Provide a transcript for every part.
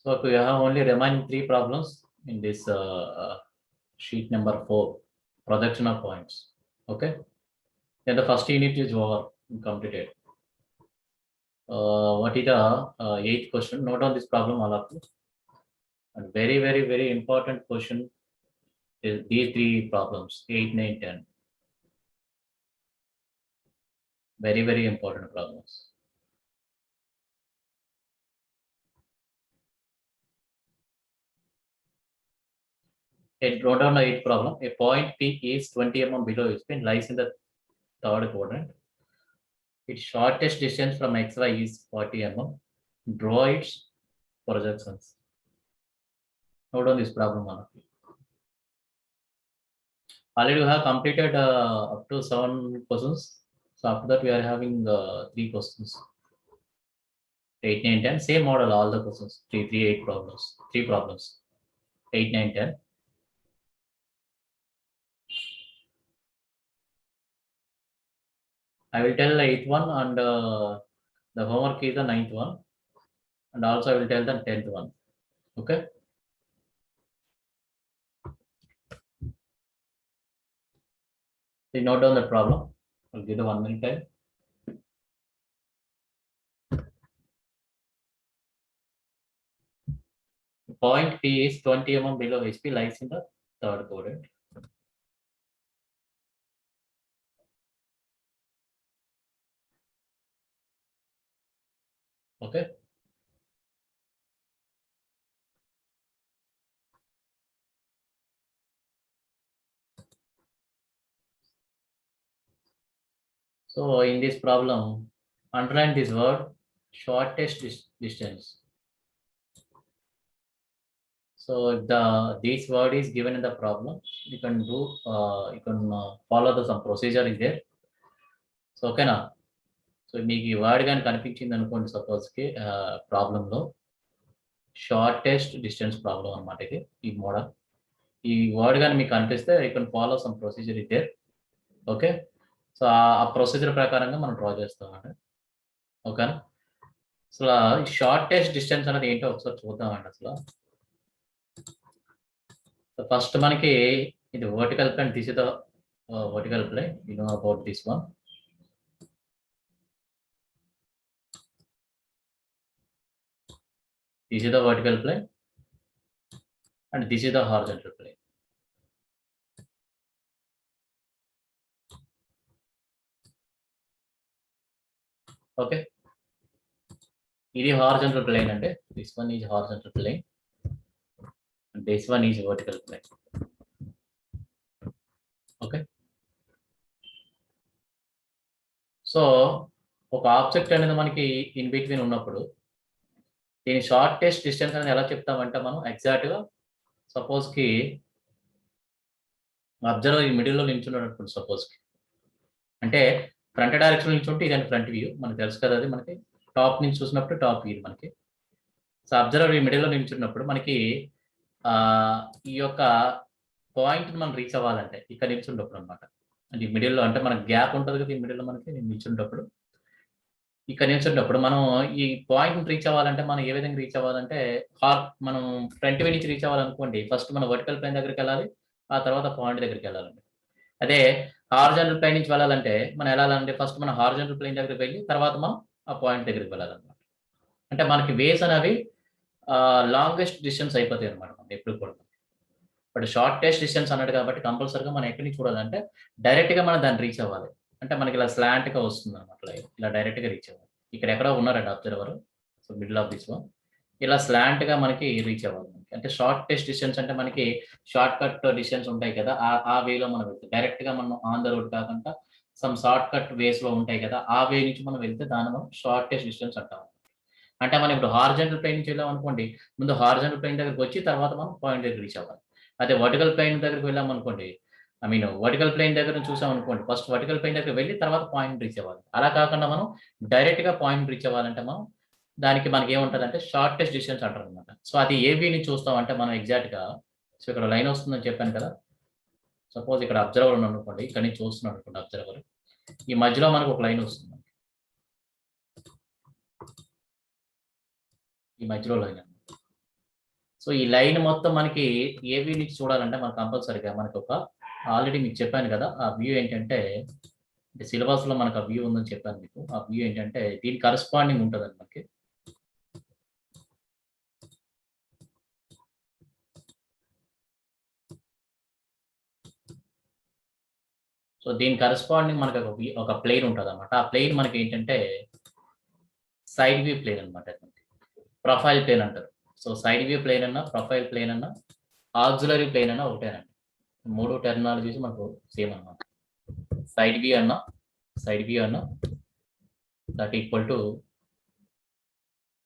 So we have only remaining 3 problems in this sheet number 4, projection of points. Okay. Then the first unit is over, completed. What is the 8th question? Note on this problem, all of you. And very important question is these 3 problems, 8, 9, 10. Very important problems. Note down the 8th problem. A point P is 20 mm below its pin, lies in the 3rd quadrant. Its shortest distance from XY is 40 mm. Draw its projections. Note on this problem. Already we have completed up to 7 questions. So after that we are having 3 questions. 8, 9, 10. Same model, all the questions. 8 problems. 3 problems. 8, 9, 10. I will tell the 8th one and the homework is the 9th one. And also I will tell the 10th one. Okay. Please note down the problem. I'll give the 1 minute time. Point P is 20 mm below HP, lies in the 3rd quadrant. Okay. So in this problem, underline this word, shortest distance. So if this word is given in the problem, you can do follow some procedure is there. So okay na. So మీకు ఈ word కానీ కనిపించింది అనుకోండి, suppose కి problem లో shortest distance problem అన్నమాట ఇది, ఈ మోడల్. ఈ వర్డ్ కానీ మీకు కనిపిస్తే you can follow some procedure is there. Okay. So ఆ ప్రొసీజర్ ప్రకారంగా మనం డ్రా చేస్తామండి. ఓకేనా. అసలు షార్టెస్ట్ డిస్టెన్స్ అనేది ఏంటో ఒకసారి చూద్దామండి. అసలు ఫస్ట్ మనకి ఇది vertical plane, this is the vertical plane, you know about this one. This is the vertical plane and this is the horizontal plane. Okay. This is horizontal plane and this one is horizontal plane and this one is vertical plane. Okay. So ఒక object అనేది మనకి in between ఉన్నప్పుడు దీని shortest distance అనేది ఎలా చెప్తామంటే మనం exact గా సపోజ్ కి అబ్జర్వర్ ఈ మిడిల్ లో నిల్చున్నాడు అనుకోండి. సపోజ్ కి అంటే ఫ్రంట్ డైరెక్షన్ నిల్చుంటే ఇదని ఫ్రంట్ వ్యూ మనకు తెలుసు కదా, అది మనకి టాప్ నుంచి చూసినప్పుడు టాప్ వ్యూ మనకి. సో అబ్జర్వర్ ఈ మిడిల్ లో నిల్చున్నప్పుడు మనకి ఈ యొక్క పాయింట్ మనం రీచ్ అవ్వాలంటే ఇక్కడ నిల్చుంటప్పుడు అనమాట. అంటే ఈ మిడిల్ లో అంటే మనకి గ్యాప్ ఉంటుంది కదా, ఈ మిడిల్ లో మనకి నిల్చుంటప్పుడు ఇక్కడ నిల్చున్నప్పుడు మనం ఈ పాయింట్ రీచ్ అవ్వాలంటే మనం ఏ విధంగా రీచ్ అవ్వాలంటే మనం ఫ్రంట్ వ్యూ నుంచి రీచ్ అవ్వాలనుకోండి, ఫస్ట్ మనం వర్టికల్ ప్లేన్ దగ్గరికి వెళ్ళాలి, ఆ తర్వాత పాయింట్ దగ్గరికి వెళ్ళాలండి. అదే హారిజాంటల్ ప్లేన్ నుంచి వెళ్ళాలంటే మనం వెళ్ళాలంటే ఫస్ట్ మనం హారిజాంటల్ ప్లేన్ దగ్గరికి వెళ్ళి తర్వాత మనం ఆ పాయింట్ దగ్గరికి వెళ్ళాలన్నమాట. అంటే మనకి వేస్ అనేవి లాంగెస్ట్ డిస్టెన్స్ అయిపోతాయి అనమాట మనం ఎప్పుడు కూడా. బట్ షార్టెస్ట్ డిస్టెన్స్ అన్నాడు కాబట్టి కంపల్సరీగా మనం ఎక్కడి నుంచి చూడాలంటే డైరెక్ట్ గా మనం దాన్ని రీచ్ అవ్వాలి. అంటే మనకి ఇలా స్లాంట్ గా వస్తుంది అనమాట, ఇలా డైరెక్ట్ గా రీచ్ అవ్వాలి. ఇక్కడ ఎక్కడో ఉన్నారండి observer, so middle of this one ఇలా స్లాంట్ గా మనకి రీచ్ అవ్వాలి. అంటే షార్టెస్ట్ డిస్టెన్స్ అంటే మనకి షార్ట్ కట్ డిస్టెన్స్ ఉంటాయి కదా, ఆ వేలో మనం వెళ్తే డైరెక్ట్ గా మనం ఆన్ ద రోడ్ కాకుండా సమ్ షార్ట్ కట్ వేస్ లో ఉంటాయి కదా, ఆ వే నుంచి మనం వెళ్తే దాన్ని మనం షార్టెస్ట్ డిస్టెన్స్ అంటాం. అంటే మనం ఇప్పుడు హారిజాంటల్ ప్లేన్ నుంచి వెళ్ళాం అనుకోండి, ముందు హారిజాంటల్ ప్లేన్ దగ్గరికి వచ్చి తర్వాత మనం పాయింట్ దగ్గర రీచ్ అవ్వాలి. అదే వర్టికల్ ప్లేన్ దగ్గరికి వెళ్ళాం అనుకోండి, వర్టికల్ ప్లేన్ దగ్గర నుంచి చూసాం అనుకోండి, ఫస్ట్ వర్టికల్ ప్లేన్ దగ్గర వెళ్ళి తర్వాత పాయింట్ రీచ్ అవ్వాలి. అలా కాకుండా మనం డైరెక్ట్ గా పాయింట్ రీచ్ అవ్వాలంటే మనం దానికి మనకి ఏముంటదంటే షార్టెస్ట్ డిస్టెన్స్ అంటారు అనమాట. సో అది ఏ వే నుంచి చూస్తాం అంటే మనం ఎగ్జాక్ట్ గా, సో ఇక్కడ లైన్ వస్తుందని చెప్పాను కదా, సపోజ్ ఇక్కడ అబ్జర్వర్ ఉన్నాడు అనుకోండి, ఇక్కడ నుంచి చూస్తున్నాడు అనుకోండి అబ్జర్వర్, ఈ మధ్యలో మనకు ఒక లైన్ వస్తుంది, ఈ మధ్యలో లైన్. సో ఈ లైన్ మొత్తం మనకి ఏ వ్యూ నుంచి చూడాలంటే మనకు కంపల్సరీగా మనకు ఒక ఆల్రెడీ మీకు చెప్పాను కదా, ఆ వ్యూ ఏంటంటే సిలబస్ లో మనకు ఆ వ్యూ ఉందని చెప్పాను మీకు. ఆ వ్యూ ఏంటంటే దీని కరస్పాండింగ్ ఉంటుందండి మనకి. సో దీని కరస్పాండింగ్ మనకు ఒక ప్లేన్ ఉంటుంది అనమాట. ఆ ప్లేన్ మనకి ఏంటంటే సైడ్ వ్యూ ప్లేన్ అనమాట. ప్రొఫైల్ ప్లేన్ అంటారు. సో సైడ్ వ్యూ ప్లేన్ అన్నా, ప్రొఫైల్ ప్లేన్ అన్నా, ఆక్సిలరీ ప్లేన్ అన్నా ఒకటేనండి. 3 టెర్మినాలజీస్ మనకు సేమ్ అన్నమాట. సైడ్ వ్యూ అన్నా that equal to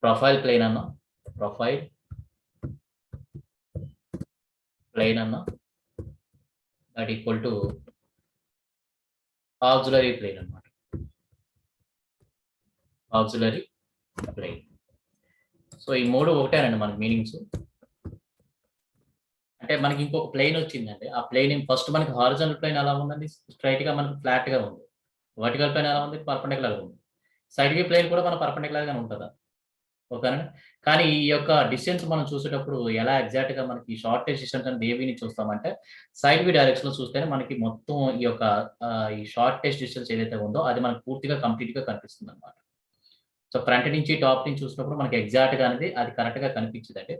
profile plane అన్నా that equal to auxiliary plane అన్నమాట. Auxiliary plane. సో ఈ 3 ఒకటేనండి మనకి మీనింగ్స్. అంటే మనకి ఇంకొక ప్లేన్ వచ్చిందండి. ఆ ప్లేన్ ఫస్ట్ మనకి హారిజాంటల్ ప్లేన్ ఎలా ఉందండి? స్ట్రైట్ గా మనకి ఫ్లాట్ గా ఉంది. వర్టికల్ ప్లేన్ ఎలా ఉంది? పర్పెండిక్యులర్ గా ఉంది. సైడ్ వ్యూ ప్లేన్ కూడా మన పర్పెండిక్యులర్ గానే ఉంటుందా? ఓకేనా? కానీ ఈ యొక్క డిస్టెన్స్ మనం చూసేటప్పుడు ఎలా ఎగ్జాక్ట్ గా మనకి షార్టెస్ట్ డిస్టెన్స్ అంటే ఏవిని చూస్తామంటే సైడ్ వ్యూ డైరెక్షన్ లో చూస్తేనే మనకి మొత్తం ఈ యొక్క ఈ షార్టెస్ట్ డిస్టెన్స్ ఏదైతే ఉందో అది మనకు పూర్తిగా కంప్లీట్ గా కనిపిస్తుంది అనమాట. సో ఫ్రంట్ నుంచి టాప్ నుంచి చూసినప్పుడు మనకి ఎగ్జాక్ట్ గా అనేది అది కరెక్ట్ గా కనిపించదండి.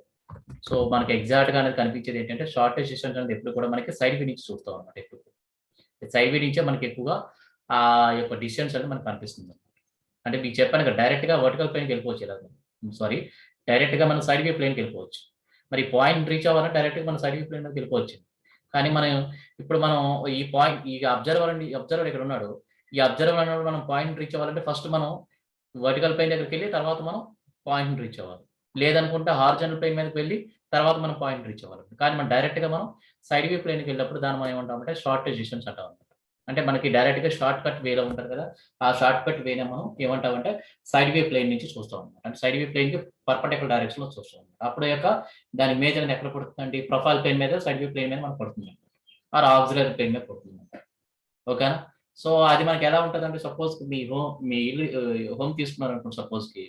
సో మనకి ఎగ్జాక్ట్ గా అనేది కనిపించేది ఏంటంటే షార్టెస్ట్ డిస్టెన్స్ అనేది ఎప్పుడు కూడా మనకి సైడ్ వ్యూ నుంచి చూస్తాం అనమాట. ఎప్పుడు సైడ్ వ్యూ నుంచే మనకి ఎక్కువగా ఆ యొక్క డిస్టెన్స్ అనేది మనకు కనిపిస్తుంది. అంటే మీకు చెప్పాను కదా, డైరెక్ట్ గా వర్టికల్ ప్లేన్కి వెళ్ళిపోవచ్చు. ఇలా సారీ, డైరెక్ట్ గా మనం సైడ్ వ్యూ ప్లేన్కి వెళ్ళిపోవచ్చు. మరి పాయింట్ రీచ్ అవ్వాలంటే డైరెక్ట్ గా మనం సైడ్ వ్యూ ప్లేన్ వెళ్ళిపోవచ్చు. కానీ మనం ఈ పాయింట్ ఈ అబ్జర్వర్ ఇక్కడ ఉన్నాడు. ఈ అబ్జర్వర్ అన్నప్పుడు మనం పాయింట్ రీచ్ అవ్వాలంటే ఫస్ట్ మనం వర్టికల్ ప్లేన్ దగ్గరికి వెళ్ళి తర్వాత మనం పాయింట్ రీచ్ అవ్వాలి. లేదనుకుంటే హారిజాంటల్ ప్లేన్ మీదకి వెళ్ళి తర్వాత మనం పాయింట్ రీచ్ అవ్వాలి. కానీ మనం డైరెక్ట్ గా మనం సైడ్ వ్యూ ప్లేన్కి వెళ్ళినప్పుడు దాన్ని మనం ఏమంటామంటే షార్టెస్ట్ డిస్టెన్స్ అంటాం. అంటే మనకి డైరెక్ట్ గా షార్ట్ కట్ వేలో ఉంటారు కదా, ఆ షార్ట్ కట్ వేనే మనం ఏమంటామంటే సైడ్ వ్యూ ప్లేన్ నుంచి చూస్తాం అనమాట. అంటే సైడ్ వ్యూ ప్లేన్ కి పర్పెండిక్యులర్ డైరెక్షన్ లో చూస్తాం అనమాట. అప్పుడు యొక్క దాని ఇమేజ్ అనేది ఎక్కడ పడుతుందండి? ప్రొఫైల్ ప్లేన్ మీద, సైడ్ వ్యూ ప్లేన్ మీద మనకు పడుతుంది, ఆర్ ఆక్సిలరీ ప్లేన్ మీద పడుతుంది. ఓకేనా? సో అది మనకి ఎలా ఉంటుందంటే సపోజ్ మీ ఇల్లు హోమ్ తీసుకున్నారు అనుకోండి. సపోజ్ కి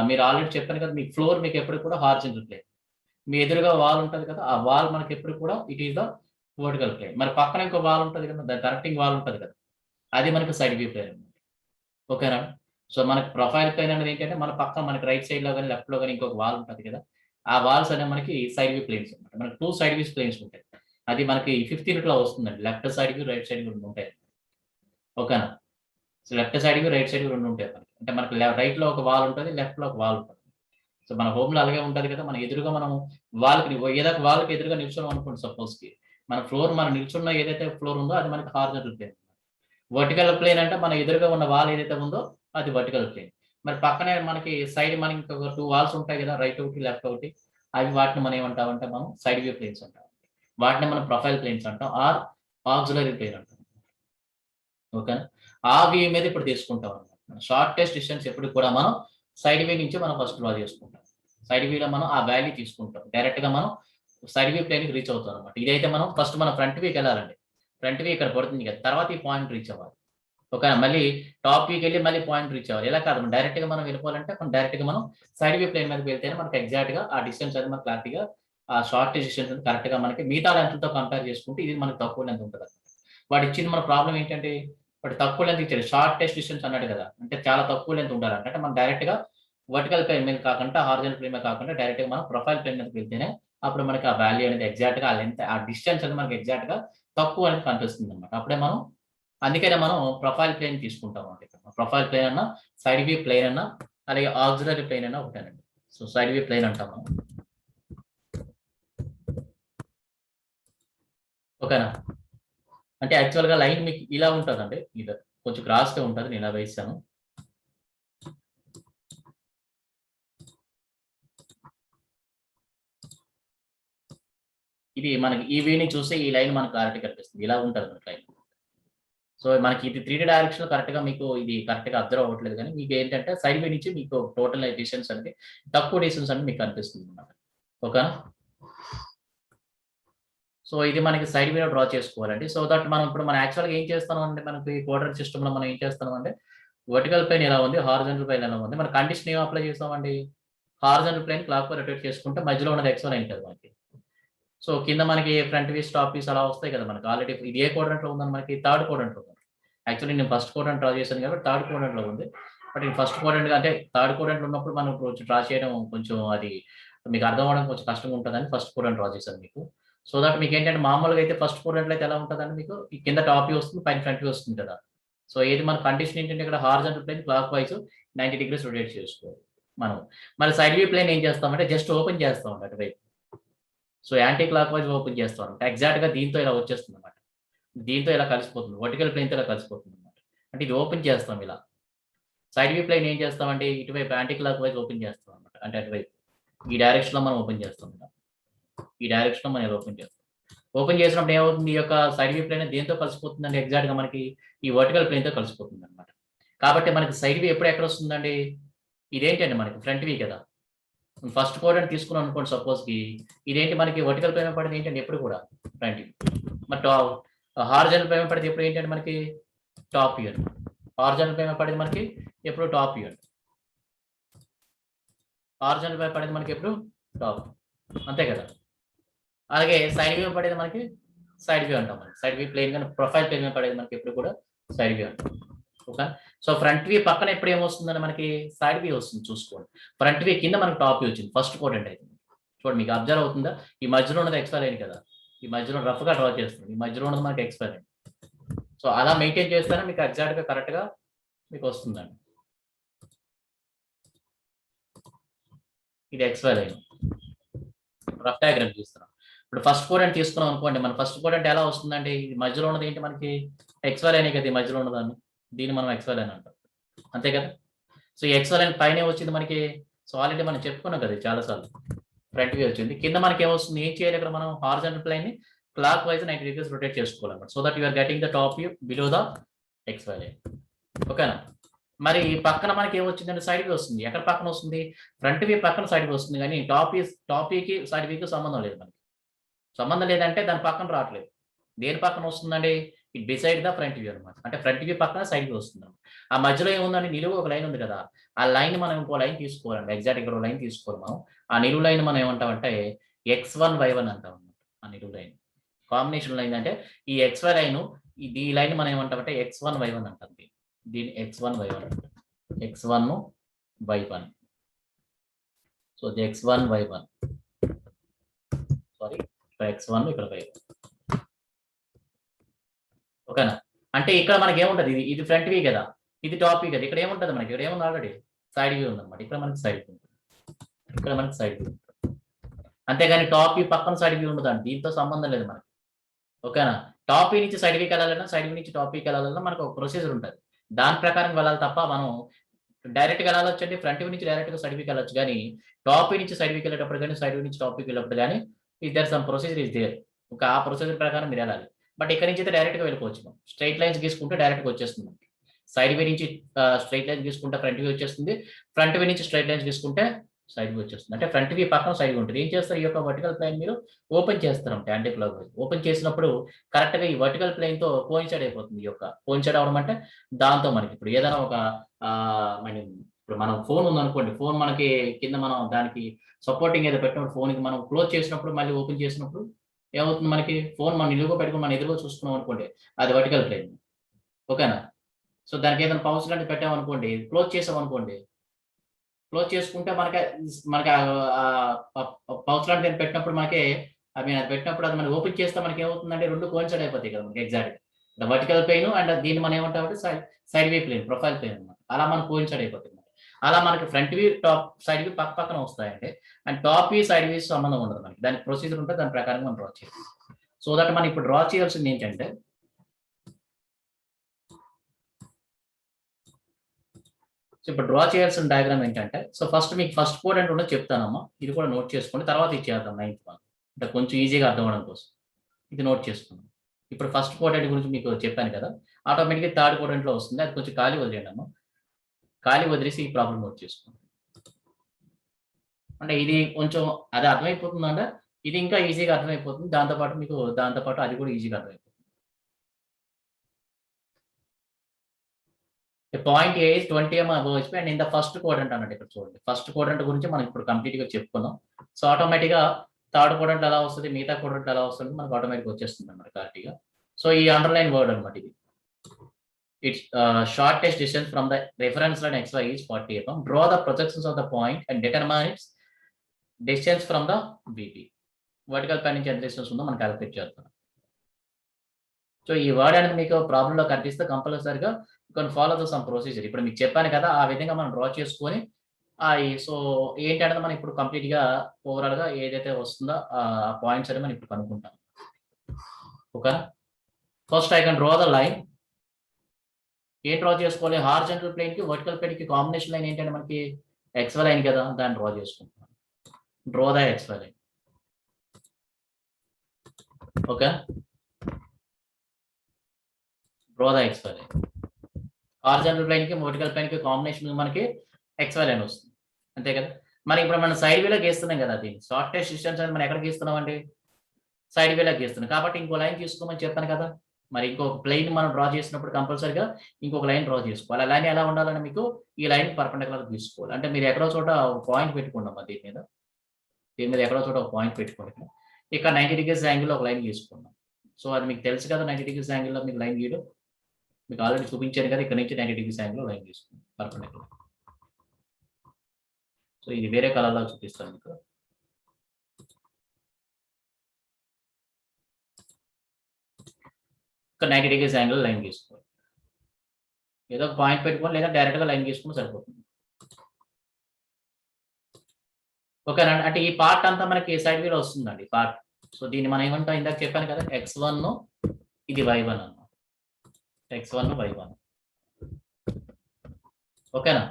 మీరు ఆల్రెడీ చెప్పాను కదా, మీ ఫ్లోర్ మీకు ఎప్పుడు కూడా హారిజాంటల్ ప్లేన్. మీ ఎదురుగా వాల్ ఉంటది కదా, ఆ వాల్ మనకి ఎప్పుడు కూడా it is the vertical plane. మరి పక్కన ఇంకో వాల్ ఉంటది కదా, దాని కనెక్టింగ్ వాల్ ఉంటది కదా, అది మనకి సైడ్ వ్యూ ప్లేన్ అనమాట. ఓకేనా? సో మనకి ప్రొఫైల్ ప్లేన్ అనేది ఏంటంటే మన పక్కన మనకి రైట్ సైడ్ లో గాని, లెఫ్ట్ లో గాని ఇంకొక వాల్ ఉంటది కదా, ఆ వాల్స్ అనేవి మనకి సైడ్ వ్యూ ప్లేన్స్ అనమాట. మనకి 2 సైడ్ వ్యూ ప్లేన్స్ ఉంటాయి. అది మనకి 5th యూనిట్ లో వస్తుందండి. Left side view, right side view 2 ఉంటాయి. ఓకేనా? So left side view, right side view 2 ఉంటాయి మనకి. అంటే మనకి రైట్ లో ఒక వాల్ ఉంటది, లెఫ్ట్ లో ఒక వాల్ ఉంటది. సో మన హోమ్ లో అలాగే ఉంటది కదా, మన ఎదురుగా మనం ఏదో ఒక వాళ్ళకి ఎదురుగా నిల్చున్నాం అనుకోండి. సపోజ్ కి మనం నిల్చున్న ఏదైతే ఫ్లోర్ ఉందో అది మనకి హారిజాంటల్ ప్లేన్. వర్టికల్ ప్లేన్ అంటే మన ఎదురుగా ఉన్న వాల్ ఏదైతే ఉందో అది వర్టికల్ ప్లేన్. మరి పక్కనే మనకి సైడ్ మనకి ఇంకొక 2 వాల్స్ ఉంటాయి కదా, రైట్ ఒకటి, లెఫ్ట్ ఒకటి. వాటిని మనం ఏమంటామంటే మనం సైడ్ వ్యూ ప్లేన్స్ అంటాం. వాటిని మనం ప్రొఫైల్ ప్లేన్స్ అంటాం, ఆర్ ఆక్సిలరీ ప్లేన్ అంటాం. ఓకేనా? ఆ వ్యూ మీద ఇప్పుడు తీసుకుంటాం అనమాట. షార్టెస్ట్ డిస్టెన్స్ ఎప్పుడు కూడా మనం సైడ్ వ్యూ నుంచి మనం ఫస్ట్ డ్రా చేసుకుంటాం. సైడ్ వ్యూలో మనం ఆ వాల్యూ తీసుకుంటాం. డైరెక్ట్ గా మనం సైడ్ వ్యూ ప్లేన్‌కి రీచ్ అవుతాం అనమాట. ఇదైతే మనం ఫస్ట్ మన ఫ్రంట్ వ్యూకి వెళ్ళాలండి. ఫ్రంట్ వ్యూ ఇక్కడ పడుతుంది కదా, తర్వాత ఈ పాయింట్ రీచ్ అవ్వాలి. ఓకేనా? మళ్ళీ టాప్ వ్యూకెళ్ళి మళ్ళీ పాయింట్ రీచ్ అవ్వాలి. ఇలా కాదు, డైరెక్ట్ గా మనం వెళ్ళిపోవాలంటే డైరెక్ట్ గా మనం సైడ్ వ్యూ ప్లేన్ మీదకి వెళ్తేనే మనకి ఎగ్జాక్ట్ గా ఆ డిస్టెన్స్ అనేది మనకు క్లారిటీగా ఆ షార్టెస్ట్ డిస్టెన్స్ అనేది కరెక్ట్ గా మనకి మిగతా లెంగ్త్‌తో కంపేర్ చేసుకుంటే ఇది మనకు తక్కువ లెంగ్త్ ఉంటది. వాడు ఇచ్చింది మన ప్రాబ్లమ్ ఏంటంటే వాడు తక్కువ లెంగ్త్ ఇచ్చాడు. షార్టెస్ట్ డిస్టెన్స్ అన్నాడు కదా, అంటే చాలా తక్కువ లెంగ్త్ ఉండాలంట. అంటే మనం డైరెక్ట్ గా వర్టికల్ ప్లేన్ మీద కాకుండా, హారిజాంటల్ ప్లేన్ మీద కాకుండా డైరెక్ట్ గా మనం ప్రొఫైల్ ప్లేన్ మీదకి వెళ్తేనే అప్పుడు మనకి ఆ వాల్యూ అనేది ఎగ్జాక్ట్ గా ఆ లెంగ్త్, ఆ డిస్టెన్స్ అనేది మనకి ఎగ్జాక్ట్ గా తక్కువ అనేది కనిపిస్తుంది అనమాట. అప్పుడే మనం అందుకనే మనం ప్రొఫైల్ ప్లేన్ తీసుకుంటాం అండి. ప్రొఫైల్ ప్లేన్ అన్నా, సైడ్ వ్యూ ప్లేన్ అన్నా, అలాగే ఆక్సిలరీ ప్లేన్ అన్నా ఒకటేనండి. సో సైడ్ వ్యూ ప్లేన్ అంటాం మనం. ఓకేనా? అంటే యాక్చువల్ గా లైన్ మీకు ఇలా ఉంటదండి. ఇది కొంచెం క్రాస్ గా ఉంటది. నేను ఇలా వేసాను. ఇది మనకి ఈ వ్యూని చూస్తే ఈ లైన్ మనకు క్లారిటీ కనిపిస్తుంది. ఇలా ఉంటది మనకి లైన్. సో మనకి ఇది 3D డైరెక్షన్ కరెక్ట్ గా మీకు ఇది కరెక్ట్ గా అబ్జర్వ్ అవ్వట్లేదు కానీ మీకు ఏంటంటే సైడ్ వ్యూ నుంచి మీకు టోటల్ డిస్టెన్స్ అంటే తక్కువ డిస్టెన్స్ అని మీకు కనిపిస్తుంది అన్నమాట. ఓకేనా? సో ఇది మనకి సైడ్ వ్యూ డ్రా చేసుకోవాలండి. సో దట్ మనం యాక్చువల్‌గా ఏం చేస్తున్నాం అంటే మనకి క్వాడ్రాటిక్ సిస్టమ్‌లో మనం ఏం చేస్తున్నాం అంటే వర్టికల్ ప్లేన్ ఎలా ఉంది, హారిజాంటల్ ప్లేన్ ఎలా ఉంది. మన కండిషన్ ఏం అప్లై చేసామండి? Horizontal plane clockwise rotate చేసుకుంటే మధ్యలో ఉన్నది ఎక్స్ లైన్ కదా మనకి. సో కింద మనకి ఫ్రంట్ వీస్ టాప్ వీస్ అలా వస్తాయి కదా మనకి. ఆల్రెడీ ఇది ఏ క్వాడ్రంట్లో ఉందని మనకి థర్డ్ క్వాడ్రంట్లో ఉంది. యాక్చువల్లీ నేను ఫస్ట్ క్వాడ్రంట్ డ్రా చేశాను కాబట్టి థర్డ్ క్వాడ్రంట్లో ఉంది. బట్ ఈ ఫస్ట్ క్వాడ్రంట్ అంటే థర్డ్ క్వాడ్రంట్లో ఉన్నప్పుడు మనం కొంచెం డ్రా చేయడం కొంచెం అది మీకు అర్థం అవ్వడం కొంచెం కష్టంగా ఉంటుందని ఫస్ట్ క్వాడ్రంట్ డ్రా చేశాను మీకు. సో దట్ మీకు ఏంటంటే మామూలుగా అయితే ఫస్ట్ క్వాడ్రంట్లో అయితే ఎలా ఉంటుందంటే మీకు ఈ కింద టాప్ వ్యూ వస్తుంది, పైన ఫ్రంట్ వ్యూ వస్తుంది కదా. సో ఏది మన కండిషన్ ఏంటంటే ఇక్కడ horizontal plane clockwise 90 degrees rotate చేసుకోవాలి మనం. మరి సైడ్ వ్యూ ప్లేన్ ఏం చేస్తామంటే జస్ట్ ఓపెన్ చేస్తాం అటువైపు. So anti clock wise open చేస్తాం అనమాట. ఎగ్జాక్ట్ గా దీంతో ఇలా వచ్చేస్తుంది అనమాట. దీంతో ఇలా కలిసిపోతుంది, వర్టికల్ ప్లేన్తో ఇలా కలిసిపోతుంది అనమాట. అంటే ఇది ఓపెన్ చేస్తాం ఇలా. సైడ్ వ్యూ ప్లేన్ ఏం చేస్తామంటే ఇటువైపు యాంటీ క్లాక్ వైజ్ ఓపెన్ చేస్తాం అనమాట. అంటే అటువైపు ఈ డైరెక్షన్ లో మనం ఓపెన్ చేస్తాం ఇలా. ఈ డైరెక్షన్ లో మనం ఇలా ఓపెన్ చేస్తాం. ఓపెన్ చేసినప్పుడు ఏమవుతుంది, ఈ యొక్క సైడ్ వ్యూ ప్లేన్ దేంతో కలిసిపోతుంది అంటే ఎగ్జాక్ట్ గా మనకి ఈ వర్టికల్ ప్లేన్ తో కలిసిపోతుంది అనమాట. కాబట్టి మనకి సైడ్ వ్యూ ఎప్పుడు ఎక్కడ వస్తుందండి, ఇదేంటండి మనకి ఫ్రంట్ వ్యూ కదా. ఫస్ట్ క్వాడ్రంట్ తీసుకున్నాం అనుకోండి సపోజ్ కి, ఇదేంటి మనకి వర్టికల్ ప్లేన్ పడింది ఏంటంటే ఎప్పుడు కూడా ఫ్రంట్ వ్యూ. మరి హారిజాంటల్ ప్లేన్ పడితే ఎప్పుడు ఏంటంటే మనకి టాప్ వ్యూ అనమాట. హారిజాంటల్ ప్లేన్ పడింది మనకి ఎప్పుడు టాప్ వ్యూ అండి. హారిజాంటల్ ప్లేన్ పడింది మనకి ఎప్పుడు టాప్, అంతే కదా. అలాగే సైడ్ వ్యూ పడేది మనకి సైడ్ వ్యూ అంటాం. మనకి సైడ్ వ్యూ ప్లేన్ కానీ ప్రొఫైల్ ప్లేన్ పడేది మనకి ఎప్పుడు కూడా సైడ్ వ్యూ అంటాం. ఓకే. సో ఫ్రంట్ వ్యూ పక్కన ఎప్పుడు ఏమొస్తుందని మనకి సైడ్ వ్యూ వస్తుంది చూసుకోండి. ఫ్రంట్ వ్యూ కింద మనకి టాప్ వ్యూ వచ్చింది, ఫస్ట్ క్వాడ్రంట్ అయితే. చూడండి మీకు అబ్జర్వ్ అవుతుందా, ఈ మధ్యలో ఉన్నది ఎక్స్పైర్ అయింది కదా, ఈ మధ్యలో రఫ్ గా డ్రా చేస్తుంది, ఈ మధ్యలో ఉన్నది మనకి ఎక్స్పైర్ అయింది. సో అలా మెయింటైన్ చేస్తేనే మీకు ఎగ్జాక్ట్ గా కరెక్ట్ గా మీకు వస్తుందండి. ఇది ఎక్స్పైర్ అయింది, రఫ్ డయాగ్రామ్ చూస్తున్నాం. ఇప్పుడు ఫస్ట్ క్వాడ్రంట్ తీసుకున్నాం అనుకోండి, మన ఫస్ట్ క్వాడ్రంట్ ఎలా వస్తుందంటే ఈ మధ్యలో ఉన్నది ఏంటి మనకి ఎక్స్పైర్ అయినాయి కదా, ఈ మధ్యలో ఉన్నదాన్ని దీన్ని మనం ఎక్స్పైర్ అని అంటాం, అంతే కదా. సో ఈ ఎక్స్పైర్ అయిన పైన వచ్చింది మనకి. సో ఆల్రెడీ మనం చెప్పుకున్నాం కదా చాలా సార్లు, ఫ్రంట్ వ్యూ వచ్చింది. కింద మనకి ఏమొస్తుంది, ఏం చేయాలి ఇక్కడ మనం హారిజాంటల్ ప్లేన్ ని క్లాక్ వైజ్ 90 డిగ్రీస్ రొటేట్ చేసుకోవాలన్నమాట. So that you are getting the top view below the X why line. ఓకేనా. మరి పక్కన మనకి ఏమొచ్చిందంటే సైడ్ వ్యూ వస్తుంది. ఎక్కడ పక్కన వస్తుంది, ఫ్రంట్ వ్యూ పక్కన సైడ్ వ్యూ వస్తుంది, కానీ టాప్ వ్యూకి సైడ్ వ్యూకి సంబంధం లేదు మనకి. సంబంధం లేదంటే దాని పక్కన రావట్లేదు. దేని పక్కన వస్తుందండి, it beside the front view అనమాట. అంటే ఫ్రంట్ వ్యూ పక్కన సైడ్ వ్యూ వస్తుంది. ఆ మధ్యలో ఏముందండి, నిలువు ఒక లైన్ ఉంది కదా, ఆ లైన్ మనం ఇంకో లైన్ తీసుకోవాలండి. ఎగ్జాక్ట్ ఇక్కడ లైన్ తీసుకోవాలి మనం. ఆ నిలువు లైన్ మనం ఏమంటామంటే X1Y1 అంటాం అనమాట. ఆ నిలువు లైన్ కాంబినేషన్ లైన్ అంటే ఈ XY లైన్, ఈ లైన్ మనం ఏమంటామంటే X1Y1 అంటాం. దీని X1Y1 అంటాం. X1Y1. సో ఇది X1Y1, సారీ X1 ఇక్కడ Y1. ఓకేనా. అంటే ఇక్కడ మనకి ఏముంటది, ఇది ఫ్రంట్ వ్యూ కదా, ఇది టాప్ వ్యూ కదా. ఇక్కడ ఏముంటది మనకి, ఇక్కడ ఏముంది ఆల్రెడీ సైడ్ వ్యూ ఉందన్నమాట. ఇక్కడ మనకి సైడ్ వ్యూ ఉంటుంది, ఇక్కడ మనకి సైడ్ వ్యూ ఉంటుంది. అంతేగాని టాప్ వ్యూ పక్కన సైడ్ వ్యూ ఉండదండి, దీంతో సంబంధం లేదు మనకి. ఓకేనా. టాప్ వ్యూ నుంచి సైడ్ వ్యూకి వెళ్ళాలన్నా, సైడ్ వ్యూ నుంచి టాప్ వ్యూకి వెళ్ళాలన్నా మనకు ఒక ప్రొసీజర్ ఉంటుంది. దాని ప్రకారం వెళ్ళాలి తప్ప మనం డైరెక్ట్ గా వెళ్ళాలొచ్చు అంటే ఫ్రంట్ వ్యూ నుంచి డైరెక్ట్ గా సైడ్ వ్యూకి వెళ్ళొచ్చు, కానీ టాప్ వ్యూ నుంచి సైడ్ వ్యూకి వెళ్ళేటప్పుడు కానీ సైడ్ వ్యూ నుంచి టాప్ వ్యూకి వెళ్ళేటప్పుడు కానీ there some procedure is there. ఒక ఆ ప్రొసీజర్ ప్రకారం మీరు వెళ్ళాలి. బట్ ఇక్కడ నుంచి అయితే డైరెక్ట్ గా వెళ్ళిపోవచ్చు. మనం స్ట్రైట్ లైన్స్ గీసుకుంటే డైరెక్ట్ గా వచ్చేస్తుంది. సైడ్ వ్యూ నుంచి స్ట్రైట్ లైన్స్ గీసుకుంటే ఫ్రంట్ వ్యూ వచ్చేస్తుంది, ఫ్రంట్ వ్యూ నుంచి స్ట్రైట్ లైన్స్ గీసుకుంటే సైడ్ వ్యూ వచ్చేస్తుంది. అంటే ఫ్రంట్ వ్యూ పక్కన సైడ్ వ్యూ ఉంటుంది. ఏం చేస్తారు, ఈ యొక్క వర్టికల్ ప్లేన్ మీరు ఓపెన్ చేస్తారంటే యాంటీ క్లాక్ వైజ్ ఓపెన్ చేసినప్పుడు కరెక్ట్ గా ఈ వర్టికల్ ప్లేన్ తో కోయిన్సైడ్ అయిపోతుంది. ఈ యొక్క కోయిన్సైడ్ అవడం అంటే దాంతో మనకి ఇప్పుడు ఏదైనా ఒక ఇప్పుడు మనం ఫోన్ ఉందనుకోండి, ఫోన్ మనకి కింద మనం దానికి సపోర్టింగ్ ఏదో పెట్టినప్పుడు ఫోన్ కి మనం క్లోజ్ చేసినప్పుడు మళ్ళీ ఓపెన్ చేసినప్పుడు ఏమవుతుంది, మనకి ఫోన్ మనం నిలువుగా పెట్టుకుని మనం ఎదురుగా చూసుకున్నాం అనుకోండి, అది వర్టికల్ ప్లేన్. ఓకేనా. సో దానికి ఏదైనా పౌచ్ లాంటివి పెట్టామనుకోండి, క్లోజ్ చేసామనుకోండి, క్లోజ్ చేసుకుంటే మనకి మనకి పౌచ్ లాంటిది పెట్టినప్పుడు మనకి అది పెట్టినప్పుడు అది మనం ఓపెన్ చేస్తే మనకి ఏమవుతుందంటే రెండు కోయిన్సైడ్ అయిపోతాయి కదా మనకి ఎగ్జాక్ట్ గా వర్టికల్ ప్లేన్ అండ్ దీన్ని మనం ఏమంటామంటే side view plane, profile plane అనమాట. అలా మనకు కోయిన్సైడ్ అయిపోతుంది. అలా మనకి front view top side view పక్క పక్కన వస్తాయండి. And top view side view సంబంధం ఉండదు మనకి. దానికి ప్రొసీజర్ ఉంటే దాని ప్రకారం మనం డ్రా చేయాలి. సో దట్ మనం ఇప్పుడు డ్రా చేయాల్సింది ఏంటంటే, ఇప్పుడు డ్రా చేయాల్సిన డయాగ్రామ్ ఏంటంటే, సో ఫస్ట్ మీకు ఫస్ట్ క్వాడ్రంట్ ఉండదు చెప్తానమ్మా, ఇది కూడా నోట్ చేసుకోండి. తర్వాత ఇచ్చేద్దాం 9th వన్, అంటే కొంచెం ఈజీగా అర్థం అవడం కోసం ఇది నోట్ చేసుకున్నాం. ఇప్పుడు ఫస్ట్ క్వాడ్రంట్ గురించి మీకు చెప్పాను కదా, ఆటోమేటిక్గా థర్డ్ క్వాడ్రంట్ లో వస్తుంది. అది కొంచెం ఖాళీ వదిలేయండి అమ్మా, ఖాళీ వదిలేసి ఈ ప్రాబ్లం నోట్ చేసుకోండి. అంటే ఇది కొంచెం అది అర్థమైపోతుందంటే ఇది ఇంకా ఈజీగా అర్థమైపోతుంది. దాంతోపాటు మీకు దాంతోపాటు అది కూడా ఈజీగా అర్థమైపోతుంది. Point A 20 mm above HP and in the first quadrant అన్నట్టు ఇక్కడ చూడండి. ఫస్ట్ క్వాడ్రంట్ గురించి మనం ఇప్పుడు కంప్లీట్ గా చెప్పుకున్నాం. సో ఆటోమేటిక్ గా థర్డ్ క్వాడ్రంట్ ఎలా వస్తుంది, మిగతా క్వాడ్రంట్ ఎలా వస్తుంది మనకు ఆటోమేటిక్ వచ్చేస్తుంది అన్నమాట క్లారిటీగా. సో ఈ అండర్లైన్ వర్డ్ అనమాట ఇది. It's shortest distance from the reference line xy is 40 mm. Draw the projections of the point and determine its distance from the VP. Vertical పై నుంచి ఎంత డిస్టెన్స్ ఉందో మనం క్యాలిక్యులేట్ చేస్తాం. సో ఈ వర్డ్ అనేది మీకు ప్రాబ్లంలో కనిపిస్తే కంపల్సరీగా కొన్ని ఫాలో ద సమ్ ప్రొసీజర్. ఇప్పుడు మీకు చెప్పాను కదా, ఆ విధంగా మనం డ్రా చేసుకొని సో ఏంటంటే మనం ఇప్పుడు కంప్లీట్ గా ఓవరాల్ గా ఏదైతే వస్తుందో ఆ పాయింట్స్ అని మనం ఇప్పుడు కనుక్కుంటాం. Okay, first I can draw the line. ఏం డ్రా చేసుకోవాలి? హారిజాంటల్ ప్లేన్ కి వర్టికల్ ప్లేన్ కి కాంబినేషన్ లైన్ ఏంటంటే మనకి ఎక్స్వై లైన్ కదా, దాన్ని డ్రా చేసుకుంటున్నాం. Draw the x y line. Okay, draw the x y line. Horizontal plane కి వర్టికల్ ప్లేన్ కి కాంబినేషన్ మనకి ఎక్స్వై లైన్ వస్తుంది, అంతే కదా. మరి ఇప్పుడు మనం సైడ్ వేలో గీస్తున్నాం కదా, అది షార్టెస్ట్ డిస్టెన్స్ అని మనం ఎక్కడ గీస్తున్నాం అండి? సైడ్ వేలో గీస్తున్నాం కాబట్టి ఇంకో లైన్ తీసుకోమని చెప్పాను కదా. మరి ఇంకొక ప్లేన్ మనం డ్రా చేసినప్పుడు కంపల్సరీగా ఇంకొక లైన్ డ్రా చేసుకోవాలి. ఆ లైన్ ఎలా ఉండాలని మీకు ఈ లైన్ పర్పెండిక్యులర్ తీసుకోవాలి. అంటే మీరు ఎక్కడో చోట ఒక పాయింట్ పెట్టుకున్నాం దీని మీద ఎక్కడో చోట ఒక పాయింట్ పెట్టుకోండి. ఇక్కడ 90 degrees యాంగిల్ ఒక లైన్ గీసుకున్నాం. సో అది మీకు తెలుసు కదా, 90 degrees యాంగిల్లో మీకు లైన్ గీయడం మీకు ఆల్రెడీ చూపించాను కదా. ఇక్కడ నుంచి 90 degrees యాంగిల్లో లైన్ గీసుకున్నాం పర్పెండిక్యులర్. సో ఇది వేరే కలర్లో చూపిస్తాను మీకు. ఇక్కడ 90 degrees యాంగిల్ లైన్ గీసుకోవాలి. ఏదో ఒక పాయింట్ పెట్టుకోవాలి లేదా డైరెక్ట్ గా లైన్ గీసుకుని సరిపోతుంది. ఓకేనా? అంటే ఈ పార్ట్ అంతా మనకి సైడ్ వ్యూలో వస్తుందండి పార్ట్. సో దీన్ని మనం ఏమంటాం, ఇందాక చెప్పాను కదా, x1 ఇది y1 అన్నమాట. x1 y1. ఓకేనా?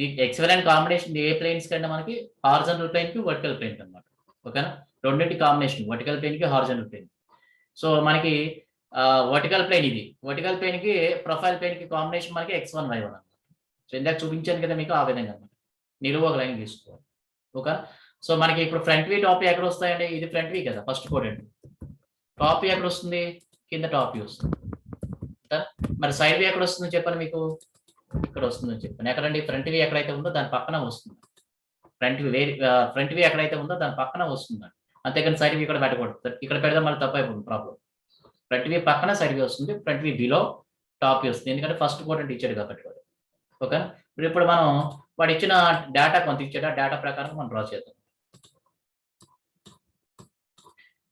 ఈ ఎక్స్వై లైన్ కాంబినేషన్ ఏ ప్లేన్స్ కంటే మనకి హారిజాంటల్ ప్లేన్ కి వర్టికల్ ప్లేన్ అన్నమాట. ఓకేనా? రెండింటి కాంబినేషన్ వర్టికల్ ప్లేన్ కి హారిజాంటల్ ప్లేన్. సో మనకి వర్టికల్ ప్లేన్ ఇది, వర్టికల్ ప్లేన్ కి ప్రొఫైల్ ప్లేన్ కి కాంబినేషన్ మనకి x1 y1 అన్నమాట. సో ఇందాక చూపించాను కదా మీకు, ఆ విధంగా అన్నమాట. నిలువు ఒక లైన్ తీసుకోవాలి. ఓకే, సో మనకి ఇప్పుడు ఫ్రంట్ వ్యూ టాప్ వ్యూ ఎక్కడ వస్తాయండి? ఇది ఫ్రంట్ వ్యూ కదా, ఫస్ట్ క్వాడ్రంట్. టాప్ వ్యూ ఎక్కడ వస్తుంది? కింద టాప్ వ్యూ వస్తుంది. మరి సైడ్ వ్యూ ఎక్కడ వస్తుందని చెప్పాను మీకు, ఇక్కడ వస్తుందని చెప్పాను. ఎక్కడండి? ఫ్రంట్ వ్యూ ఎక్కడైతే ఉందో దాని పక్కన వస్తుంది. ఫ్రంట్ వ్యూ ఎక్కడైతే ఉందో దాని పక్కన వస్తుంది. అంతేకాని సైడ్ వ్యూ ఇక్కడ పెట్టకూడదు. ఇక్కడ పెడితే మళ్ళీ తప్పు అయిపోతుంది ప్రాబ్లం. ఫ్రంట్ వ్యూ పక్కన సైడ్ వ్యూ వస్తుంది, front view below top view వస్తుంది. ఎందుకంటే ఫస్ట్ క్వాడ్రంట్ ఇచ్చాడు కాబట్టి వాడు. ఓకే, ఇప్పుడు మనం వాడు ఇచ్చిన డేటా కొంత ఇచ్చాడు, ఆ డేటా ప్రకారం మనం డ్రా చేద్దాం.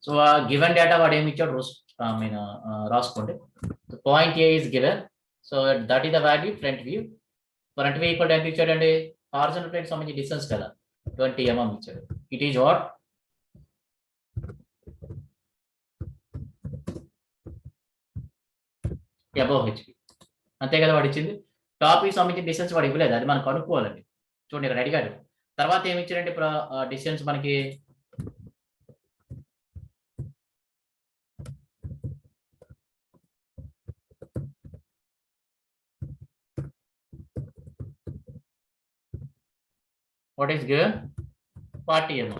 సో ఆ గివెన్ డేటా వాడు ఏమి ఇచ్చాడు రాసుకోండి. Point A is given, so that is the value front view. Front view equal ఎంత ఇచ్చాడండి? హారిజాంటల్ ప్లేన్ సంబంధించి డిస్టెన్స్ కదా 20 mm ఇచ్చాడు. It is what? Above HP, అంతే కదా వాడు ఇచ్చింది. టాప్ కి సంబంధించిన డిస్టెన్స్ వాడు ఇవ్వలేదు, అది మనం కనుక్కోవాలండి. చూడండి ఇక్కడ అడిగాడు. తర్వాత ఏమి ఇచ్చాడంటే డిస్టెన్స్ మనకి what is given? 40 mm.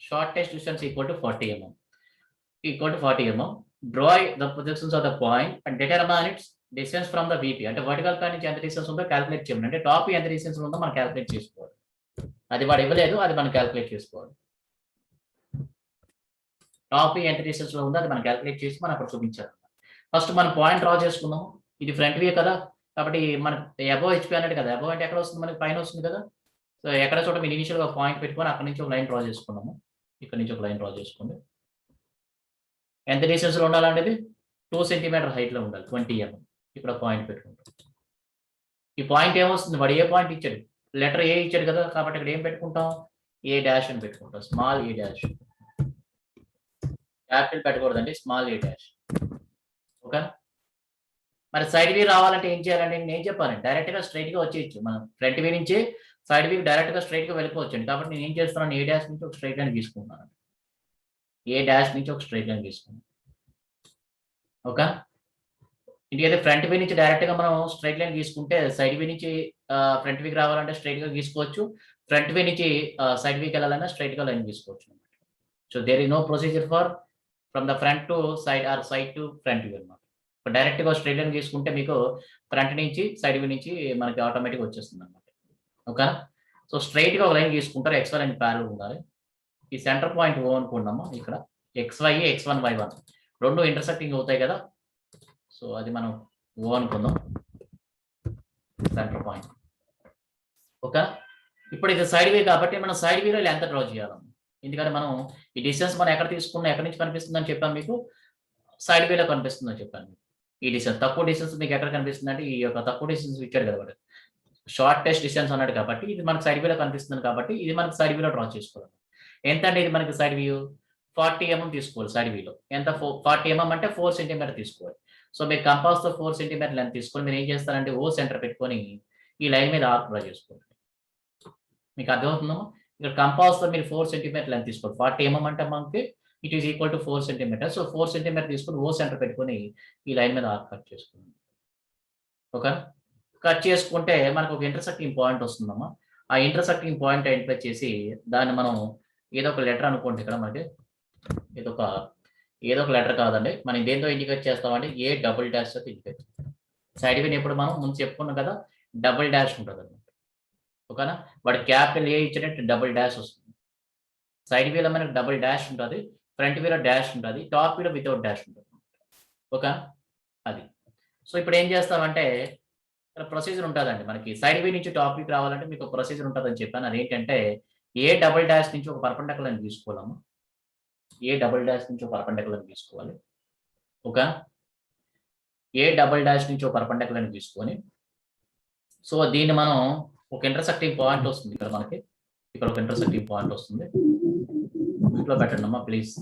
Shortest distance equal to 40 mm. Equal to 40 mm. Draw the projections of the point and determine its distance from the VP. అంటే వర్టికల్ ప్లేన్ నుంచి ఎంత డిస్టెన్స్ ఉందో క్యాలిక్యులేట్ చేయండి. అంటే టాప్ ఎంత distance ఉందో మనం calculate చేసుకోవాలి. అది వాడు ఇవ్వలేదు, అది మనం క్యాలిక్యులేట్ చేసుకోవాలి. టాప్ ఎంత డిస్టెన్స్ లో ఉందో అది మనం క్యాలిక్యులేట్ చేసి మనం అక్కడ చూపించాలి. ఫస్ట్ మనం పాయింట్ డ్రా చేసుకున్నాం. ఇది ఫ్రంట్ వ్యూ కదా, కాబట్టి మనకి అబోవ్ హెచ్పి అన్నట్టు కదా. అబోవ్ అంటే ఎక్కడ వస్తుంది? మనకి పైన వస్తుంది కదా. సో ఎక్కడ చోట మీరు ఇనిషియల్ గా పాయింట్ పెట్టుకొని అక్కడ నుంచి ఒక లైన్ డ్రా చేసుకున్నాము. ఇక్కడ నుంచి ఒక లైన్ డ్రా చేసుకోండి. ఎంత డిస్టెన్స్ లో ఉండాలంటే 2 cm హైట్ లో ఉండాలి, 20 mm. ఇక్కడ పాయింట్ పెట్టుకుంటాం. ఈ పాయింట్ ఏమొస్తుంది? వాడు ఏ పాయింట్ ఇచ్చాడు? లెటర్ ఏ ఇచ్చాడు కదా, కాబట్టి ఇక్కడ ఏం పెట్టుకుంటాం? ఏ డాష్ అని పెట్టుకుంటాం. స్మాల్ ఏ డాష్, క్యాపిటల్ పెట్టకూడదండి, స్మాల్ ఏ డాష్. ఓకే, మరి సైడ్ వ్యూ రావాలంటే ఏం చేయాలంటే నేను ఏం చెప్పాను? డైరెక్ట్ గా స్ట్రైట్ గా వచ్చేయచ్చు. మనం ఫ్రంట్ వ్యూ నుంచి సైడ్ వ్యూ డైరెక్ట్ గా స్ట్రైట్ గా వెళ్ళిపోవచ్చండి. కాబట్టి నేను ఏం చేస్తున్నాను? ఏ డాష్ నుంచి ఒక స్ట్రైట్ లైన్ తీసుకుంటున్నాను. ఏ డాష్ నుంచి ఒక స్ట్రైట్ లైన్ తీసుకున్నాను. ఓకే, ఇంటికైతే ఫ్రంట్ వ్యూ నుంచి డైరెక్ట్ గా మనం స్ట్రైట్ లైన్ తీసుకుంటే సైడ్ వ్యూ నుంచి ఫ్రంట్ వ్యూకి రావాలంటే స్ట్రైట్ గా గీసుకోవచ్చు. ఫ్రంట్ వ్యూ నుంచి సైడ్ వ్యూకి వెళ్ళాలన్నా స్ట్రైట్ గా లైన్ గీసుకోవచ్చు. So there is no procedure for from the front to side or side to front view అన్నమాట. డైరెక్ట్గా స్ట్రైట్ లైన్ గీసుకుంటే మీకు ఫ్రంట్ నుంచి సైడ్ వ్యూ నుంచి మనకి ఆటోమేటిక్గా వచ్చేస్తుంది అనమాట. ఓకేనా? సో స్ట్రైట్గా ఒక లైన్ గీసుకుంటారు, ఎక్స్ వై లైన్ ప్యారల్ ఉండాలి. ఈ సెంటర్ పాయింట్ ఓ అనుకున్నాము. ఇక్కడ XY X1 Y1 రెండు ఇంటర్సెక్టింగ్ అవుతాయి కదా. సో అది మనం ఓ అనుకుందాం, సెంటర్ పాయింట్. ఓకే, ఇప్పుడు ఇది సైడ్ వే కాబట్టి మనం సైడ్ వేలో లెంత్ డ్రా చేయాలి. ఎందుకంటే మనం ఈ డిస్టెన్స్ మనం ఎక్కడ తీసుకున్నా ఎక్కడి నుంచి కనిపిస్తుంది అని చెప్పాను మీకు, సైడ్ వేలో కనిపిస్తుంది అని చెప్పాను. ఈ డిస్టెన్స్ తక్కువ డిస్టెన్స్ మీకు ఎక్కడ కనిపిస్తుంది అంటే ఈ యొక్క తక్కువ డిస్టెన్స్ ఇచ్చాడు కదా వాడు, షార్టెస్ట్ డిస్టెన్స్ అన్నాడు కాబట్టి ఇది మనకు సైడ్ వేలో కనిపిస్తుంది కాబట్టి ఇది మనకు సైడ్ వేలో డ్రా చేసుకోవాలి. ఎంత అంటే ఇది మనకి సైడ్ వ్యూ 40 mm తీసుకోవాలి. సైడ్ వ్యూలో ఎంత 40 mm అంటే 4 సెంటీమీటర్ తీసుకోవాలి. సో మీరు కంపాస్తో 4 సెంటీమీటర్ లెంత్ తీసుకొని మీరు ఏం చేస్తారంటే ఓ సెంటర్ పెట్టుకొని ఈ లైన్ మీద ఆర్క్ డ్రా చేసుకోవాలి. మీకు అర్థమవుతుందమ్మా? ఇక్కడ కంపాస్తో మీరు 4 సెంటీమీటర్ లెంత్ తీసుకోవాలి. 40 mm అంటే మనకి it is equal to 4 centimetre. So 4 centimetre తీసుకొని ఓ సెంటర్ పెట్టుకొని ఈ లైన్ మీద ఆర్క్ కట్ చేసుకోండి. ఓకే, కట్ చేసుకుంటే మనకు ఒక ఇంటర్సెక్టింగ్ పాయింట్ వస్తుందమ్మా. ఆ ఇంటర్సెక్టింగ్ పాయింట్ ఐడెంటిఫై చేసి దాన్ని మనం ఏదో ఒక లెటర్ అనుకోండి. ఇక్కడ మనకి ఏదో ఒక లెటర్ కాదండి, మనం దేంతో ఇండికేట్ చేస్తామంటే ఏ డబుల్ డాష్ తో ఇండికేట్ చేస్తాం. సైడ్ విన్ ఎప్పుడు మనం ముందు చెప్పుకున్నాం కదా, డబుల్ డాష్ ఉంటుంది అనమాట. ఓకేనా? వాడు క్యాపిటల్ ఏ ఇచ్చినట్టు డబుల్ డాష్ వస్తుంది. సైడ్ వ్యూలో మనకు డబుల్ డాష్ ఉంటుంది, ఫ్రంట్ వ్యూలో డాష్ ఉంటుంది, టాప్ వ్యూలో వితౌట్ డాష్ ఉంటుంది. ఓకే, అది. సో ఇప్పుడు ఏం చేస్తామంటే ఇక్కడ ప్రొసీజర్ ఉంటుందండి మనకి. సైడ్ వ్యూ నుంచి టాప్ వ్యూకి రావాలంటే మీకు ప్రొసీజర్ ఉంటుందని చెప్పాను. అది ఏంటంటే ఏ డబుల్ డాష్ నుంచి ఒక పర్పెండిక్యులర్ అని తీసుకోవాలమ్మా. ఏ డబుల్ డాష్ నుంచి ఒక పర్పెండిక్యులర్ అని తీసుకోవాలి. ఓకే, ఏ డబుల్ డాష్ నుంచి ఒక పర్పెండిక్యులర్ అని తీసుకొని సో దీన్ని మనం ఒక ఇంటర్సెక్టింగ్ పాయింట్ వస్తుంది ఇక్కడ మనకి. ఇక్కడ ఒక ఇంటర్సెక్టింగ్ పాయింట్ వస్తుంది. ఇంట్లో పెట్టండి అమ్మా ప్లీజ్.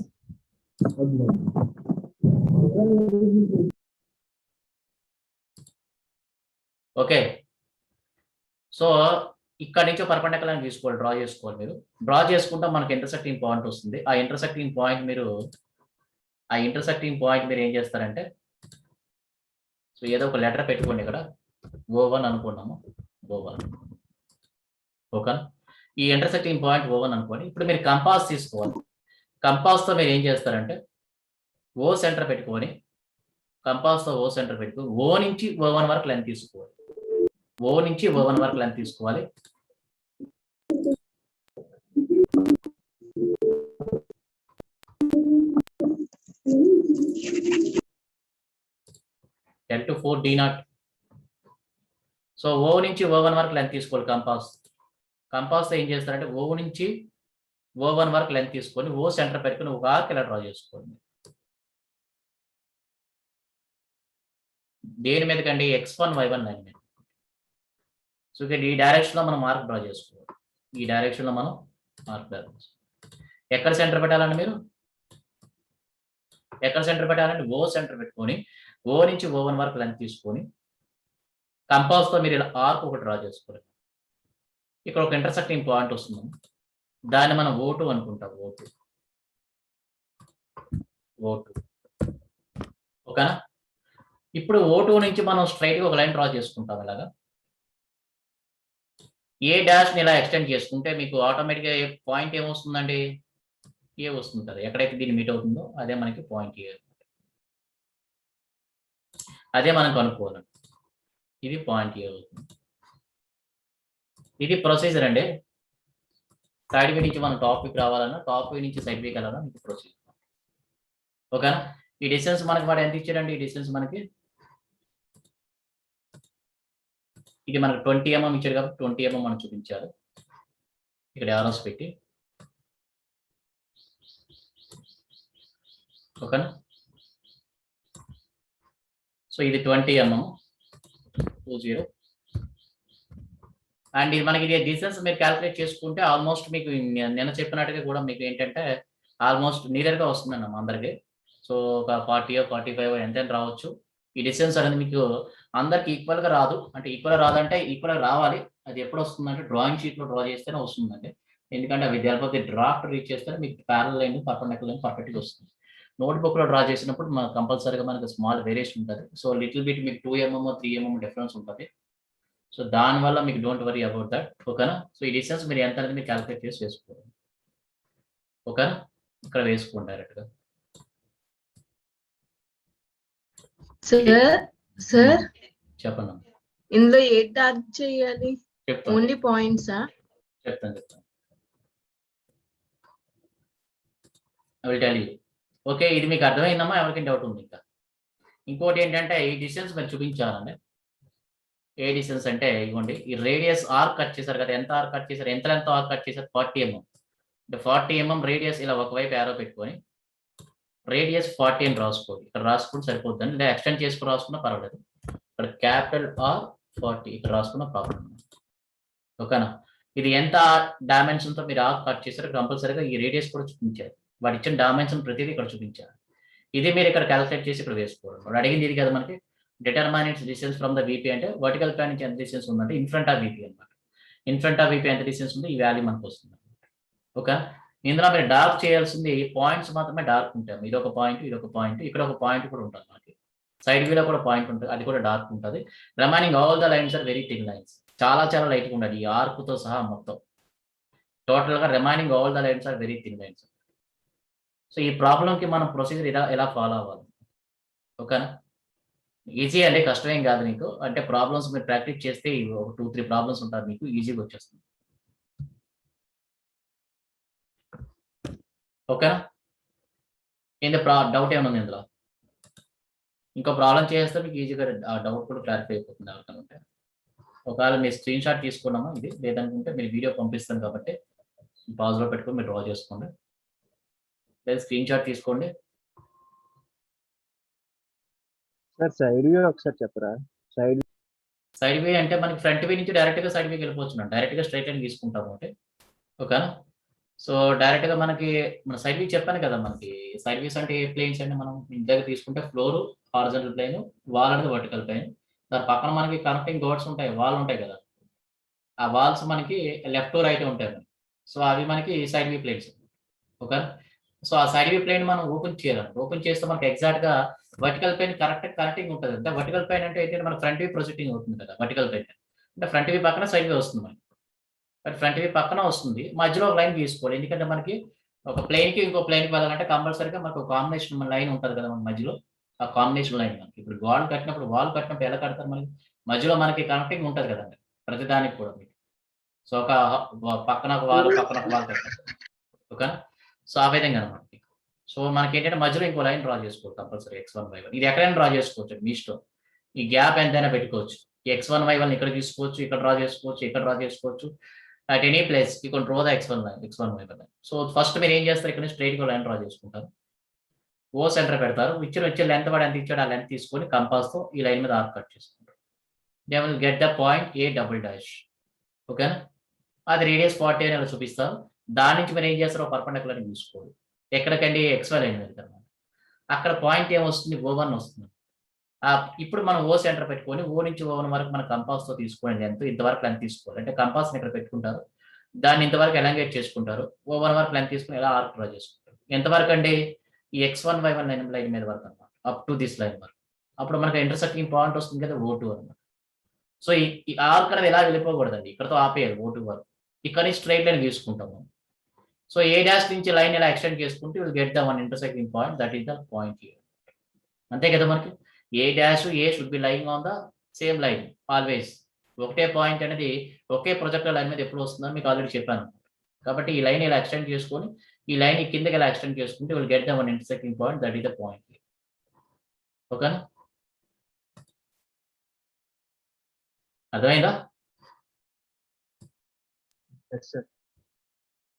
ఓకే, సో ఇక్కడ నుంచి పర్పెండిక్యులర్ అని తీసుకోవాలి, డ్రా చేసుకోవాలి. మీరు డ్రా చేసుకుంటే మనకి ఇంటర్సెక్టింగ్ పాయింట్ వస్తుంది. ఆ ఇంటర్సెక్టింగ్ పాయింట్ మీరు ఏం చేస్తారంటే సో ఏదో ఒక లెటర్ పెట్టుకోండి. ఇక్కడ O1 అనుకున్నాము, O1. ఓకే, ఈ ఇంటర్సెక్టింగ్ పాయింట్ O1 అనుకోండి. ఇప్పుడు మీరు కంపాస్ తీసుకోవాలి. కంపాస్తో మీరు ఏం చేస్తారంటే ఓ సెంటర్ పెట్టుకొని కంపాస్తో ఓ సెంటర్ పెట్టుకొని ఓ నుంచి O1 వరకు లెంత్ తీసుకోవాలి. ఓ నుంచి O1 వరకు లెంత్ తీసుకోవాలి. L4 D0. సో ఓ నుంచి O1 వరకు లెంత్ తీసుకోవాలి కంపాస్తో ఏం చేస్తారంటే ఓ నుంచి O1 వరకు లెంత్ తీసుకొని ఓ సెంటర్ పెట్టుకొని ఒక ఆర్క్ ఇలా డ్రా చేసుకోండి. దేని మీద కండి? X1 Y1 లైన్ మీద. సో ఇక్కడ ఈ డైరెక్షన్ లో మనం మార్క్ డ్రా చేసుకోవాలి. ఈ డైరెక్షన్ లో మనం మార్క్ డ్రా చేసుకోవాలి. ఎక్కడ సెంటర్ పెట్టాలండి మీరు? ఎక్కడ సెంటర్ పెట్టాలంటే ఓ సెంటర్ పెట్టుకొని ఓ నుంచి O1 వరకు లెంత్ తీసుకొని కంపాస్తో మీరు ఇలా ఆర్క్ ఒకటి డ్రా చేసుకోవాలి. ఇక్కడ ఒక ఇంటర్సెక్టింగ్ పాయింట్ వస్తుంది, దాన్ని మనం O2 అనుకుంటాం. O2 ఓకేనా? ఇప్పుడు O2 నుంచి మనం స్ట్రైట్ గా ఒక లైన్ డ్రా చేసుకుంటాం. ఇలాగా ఏ డాష్ ని ఇలా ఎక్స్టెండ్ చేసుకుంటే మీకు ఆటోమేటిక్ గా పాయింట్ ఏమొస్తుందండి? ఏ వస్తుంటది. ఎక్కడైతే దీన్ని మీట్ అవుతుందో అదే మనకి పాయింట్ ఏ. అదే మనం కనుక్కోవాలి. ఇది పాయింట్ ఏ అవుతుంది. ఇది ప్రొసీజర్ అండి. సైడ్ వే నుంచి మనం టాప్ వీక్ రావాలన్నా, టాప్ వే నుంచి సైడ్ వీక్ వెళ్ళాలన్నా ఇది ప్రొసీజర్. ఓకేనా? ఈ డిస్టెన్స్ మనకి వాడు ఎంత ఇచ్చాడండి? ఈ డిస్టెన్స్ మనకి ఇది మనకు 20 mm ఇచ్చాడు కాబట్టి 20 mm మనం చూపించారు. ఇక్కడ ఆరోస్ పెట్టి ఓకేనా? సో ఇది 20 mm 20 అండ్ ఇది మనకి డిస్టెన్స్ మీరు క్యాల్కులేట్ చేసుకుంటే ఆల్మోస్ట్ మీకు నిన్న చెప్పినట్టుగా కూడా మీకు ఏంటంటే ఆల్మోస్ట్ నియర్గా వస్తుందన్నమాట అందరికి. సో ఒక 40 45 ఎంత రావచ్చు. ఈ డిస్టెన్స్ అనేది మీకు అందరికి ఈక్వల్గా రాదు. అంటే ఈక్వల్గా రావాలి. అది ఎప్పుడు వస్తుందంటే డ్రాయింగ్ షీట్లో డ్రా చేస్తేనే వస్తుందండి. ఎందుకంటే అవి విద్యార్థి డ్రాఫ్ట్ రీచ్ చేస్తే మీకు ప్యారల్ లైన్ పర్పెండిక్యులర్ లైన్ పర్ఫెక్ట్గా వస్తుంది. నోట్బుక్లో డ్రా చేసినప్పుడు మనకు కంపల్సరీగా మనకు స్మాల్ వేరియేషన్ ఉంటుంది. సో లిటిల్ బిట్ మీకు 2 mm 3 mm డిఫరెన్స్ ఉంటుంది. సో దానివల్ల మీకు డోంట్ వరీ అబౌట్ దట్. ఓకేనా? సో ఈ డిస్టెన్స్ మీరు ఎంత అనేది మీరు క్యాలిక్యులేట్ చేసి వేసుకోవాలి. ఓకేనా? ఇక్కడ వేసుకోండి డైరెక్ట్గా. సార్ చెప్పండి. ఇందులో ఏ టార్గెట్ చేయాలి? చెప్తాను ఓన్లీ పాయింట్సా? చెప్తాను I will tell you. Okay, ఇది మీకు అర్థమైందమ్మా? ఎవరికైనా డౌట్ ఉంది ఇంకా? ఇంకోటి ఏంటంటే ఈ డిస్టెన్స్ మీరు చూపించాలండి. ఏ డిస్టెన్స్ అంటే ఇవ్వండి, ఈ రేడియస్ ఆర్ కట్ చేశారు కదా, ఎంత ఆర్ కట్ చేశారు, ఎంత ఆర్ కట్ చేశారు? 40 mm. అంటే 40 mm రేడియస్ ఇలా ఒకవైపు యారో పెట్టుకొని రేడియస్ 40 అని రాసుకోండి. ఇక్కడ రాసుకుంటే సరిపోద్దని, లేదా ఎక్స్టెండ్ చేసుకుని రాసుకున్నా పర్వాలేదు. ఇక్కడ క్యాపిటల్ ఆర్ 40 ఇక్కడ రాసుకున్న ప్రాబ్లం. ఓకేనా? ఇది ఎంత డైమెన్షన్తో మీరు ఆర్ కట్ చేశారు కంపల్సరీగా ఈ రేడియస్ కూడా చూపించారు. వాడు ఇచ్చిన డైమెన్షన్ ప్రతిదీ ఇక్కడ చూపించారు. ఇది మీరు ఇక్కడ క్యాలిక్యులేట్ చేసి ఇక్కడ వేసుకోవడం. వాడు అడిగింది ఇది కదా మనకి, determine its distance from the VP అంటే వర్టికల్ ప్లాన్ నుంచి ఎంత డిస్టెన్స్ ఉందంటే ఇన్ఫ్రంట్ ఆఫ్ వీపీ అనమాట. ఇన్ఫ్రంట్ ఆఫ్ వీపీ ఎంత డిస్టెన్స్ ఉంది, ఈ వాల్యూ మనకు వస్తుంది. ఓకే, ఇందులో మీరు డార్క్ చేయాల్సింది పాయింట్స్ మాత్రమే డార్క్ ఉంటాయి. ఇది ఒక పాయింట్, ఇది ఒక పాయింట్, ఇక్కడ ఒక పాయింట్ కూడా ఉంటుంది మనకి. సైడ్ వ్యూలో కూడా పాయింట్ ఉంటుంది, అది కూడా డార్క్ ఉంటుంది. Remaining all the lines are very thin lines. చాలా చాలా లైట్గా ఉండాలి ఈ ఆర్క్తో సహా మొత్తం. టోటల్గా remaining all the lines are very thin lines. So ఈ ప్రాబ్లంకి మనం ప్రొసీజర్ ఎలా ఫాలో అవ్వాలి? ఓకేనా? ఈజీ అండి, కష్టమేం కాదు మీకు. అంటే ప్రాబ్లమ్స్ మీరు ప్రాక్టీస్ చేస్తే ఒక 2-3 ప్రాబ్లమ్స్ ఉంటారు మీకు ఈజీగా వచ్చేస్తుంది. ఓకేనా? ఏంది డౌట్ ఏమైనా ఉంది ఇందులో? ఇంకో ప్రాబ్లం చేస్తే మీకు ఈజీగా ఆ డౌట్ కూడా క్లారిఫై అయిపోతుంది అనుకుంటే. ఒకవేళ మీరు స్క్రీన్ షాట్ తీసుకున్నామా ఇది, లేదనుకుంటే మీరు వీడియో పంపిస్తాను కాబట్టి పాజ్లో పెట్టుకొని మీరు డ్రా చేసుకోండి, లేదా స్క్రీన్ షాట్ తీసుకోండి. సార్ సైడ్ వ్యూ ఒకసారి చెప్పరా? సైడ్ వే అంటే మనకి ఫ్రంట్ వే నుంచి డైరెక్ట్గా సైడ్ వేకి వెళ్ళిపోవచ్చు, డైరెక్ట్గా స్ట్రైట్ లైన్ తీసుకుంటాము అంటే. ఓకేనా? సో డైరెక్ట్గా మనకి మన సైడ్ వ్యూ చెప్పాను కదా, మనకి సైడ్ వ్యూస్ అంటే ఏ ప్లేన్స్ అంటే మనం ఇంతగా తీసుకుంటే ఫ్లోర్ హారిజాంటల్ ప్లేన్, వాల్ అనేది వర్టికల్ ప్లేన్, దాని పక్కన మనకి కనెక్టింగ్ డోర్స్ ఉంటాయి, వాల్ ఉంటాయి కదా, ఆ వాల్స్ మనకి లెఫ్ట్ రైట్ ఉంటాయి. సో అవి మనకి side view planes. Okay, so ఆ సైడ్ వ్యూ ప్లేన్ మనం ఓపెన్ చేయాలి. ఓపెన్ చేస్తే మనకి ఎగ్జాక్ట్గా వర్టికల్ ప్లేన్ కరెక్టింగ్ ఉంటుంది. అంటే వర్టికల్ ప్లేన్ అంటే ఏంటంటే మన ఫ్రంట్ వ్యూ ప్రొజెక్టింగ్ అవుతుంది కదా వర్టికల్ ప్లేన్ అంటే. ఫ్రంట్ వ్యూ పక్కన సైడ్ వ్యూ వస్తుంది మనకి, బట్ ఫ్రంట్ వ్యూ పక్కన వస్తుంది, మధ్యలో ఒక లైన్ తీసుకోవాలి. ఎందుకంటే మనకి ఒక ప్లేన్కి ఇంకో ప్లేన్కి వెళ్ళాలంటే కంపల్సరీగా మనకు ఒక కాంబినేషన్ లైన్ ఉంటుంది కదా మన మధ్యలో. ఆ కాంబినేషన్ లైన్ మనకి ఇప్పుడు వాల్ కట్టినప్పుడు ఎలా కడతారు మనకి, మధ్యలో మనకి కనెక్టింగ్ ఉంటుంది కదండి ప్రతిదానికి కూడా మీకు. సో ఒక పక్కన ఒక వాల్ కట్టినప్పుడు. ఓకే, సో ఆ విధంగా అనమాట. సో మనకి ఏంటంటే మధ్యలో ఇంకో లైన్ డ్రా చేసుకోవచ్చు కంపల్సరీ x1 y1. ఇది ఎక్కడైనా డ్రా చేసుకోవచ్చు మీ ఇష్టం, ఈ గ్యాప్ ఎంతైనా పెట్టుకోవచ్చు. x1 y1 ఇక్కడ తీసుకోవచ్చు, ఇక్కడ డ్రా చేసుకోవచ్చు, ఇక్కడ డ్రా చేసుకోవచ్చు. At any place you can draw the x1 y1. So first మీరు ఏం చేస్తారు, ఇక్కడ స్ట్రైట్గా లైన్ డ్రా చేసుకుంటారు, ఓ సెంటర్ పెడతారు, వచ్చే లెంత్ వాడు ఎంత ఇచ్చాడు ఆ లెంత్ తీసుకొని కంపాస్తో ఈ లైన్ మీద ఆర్క్ కట్ చేసుకుంటారు. They will get the point A'. ఓకేనా? అది రేడియస్ 40 అని అలా చూపిస్తారు. దాని నుంచి మీరు ఏం చేస్తారో పర్పెండిక్యులర్ ని తీసుకోండి. ఎక్కడికండి XY లైన్ వెళ్తారు, అక్కడ పాయింట్ ఏమొస్తుంది, O1 వస్తుంది. ఇప్పుడు మనం ఓ సెంటర్ పెట్టుకొని ఓ నుంచి O1 వరకు మన కంపాస్తో తీసుకోండి లెంత్, ఇంతవరకు లెంత్ తీసుకోవాలి. అంటే కంపాస్ని ఇక్కడ పెట్టుకుంటారు, దాన్ని ఇంతవరకు ఎలాంగేట్ చేసుకుంటారు, O1 వరకు లెంత్ తీసుకుని ఎలా ఆర్క్ డ్రా చేసుకుంటారు. ఎంతవరకు అండి, ఈ x1 y1 లైన్ మీద వరకు అనమాట, అప్ టు దిస్ లైన్ వరకు. అప్పుడు మనకి ఇంటర్సెక్టింగ్ పాయింట్ వస్తుంది కదా O2 అనమాట. సో ఈ ఆర్క్ అనేది ఎలా వెళ్ళిపోకూడదండి, ఇక్కడతో ఆపేయాలి O2 వరకు. ఇక్కడ స్ట్రైట్ లైన్ తీసుకుంటాము. సో A' నుంచి లైన్ ఇలా ఎక్స్టెండ్ చేసుకుంటే will get the one intersecting point, that is the point here. అంతే కదా, మనకి A' should be lying on the same line always. ఒకటే పాయింట్ అనేది ఒకే ప్రొజెక్టర్ లైన్ మీద ఎప్పుడు వస్తుందని మీకు ఆల్రెడీ చెప్పాను. కాబట్టి ఈ లైన్ ఇలా ఎక్స్టెండ్ చేసుకొని ఈ లైన్ కిందకి ఇలా ఎక్స్టెండ్ చేసుకుంటే will get the one intersecting point, that is the point. ఓకేనా? అర్థమైందా?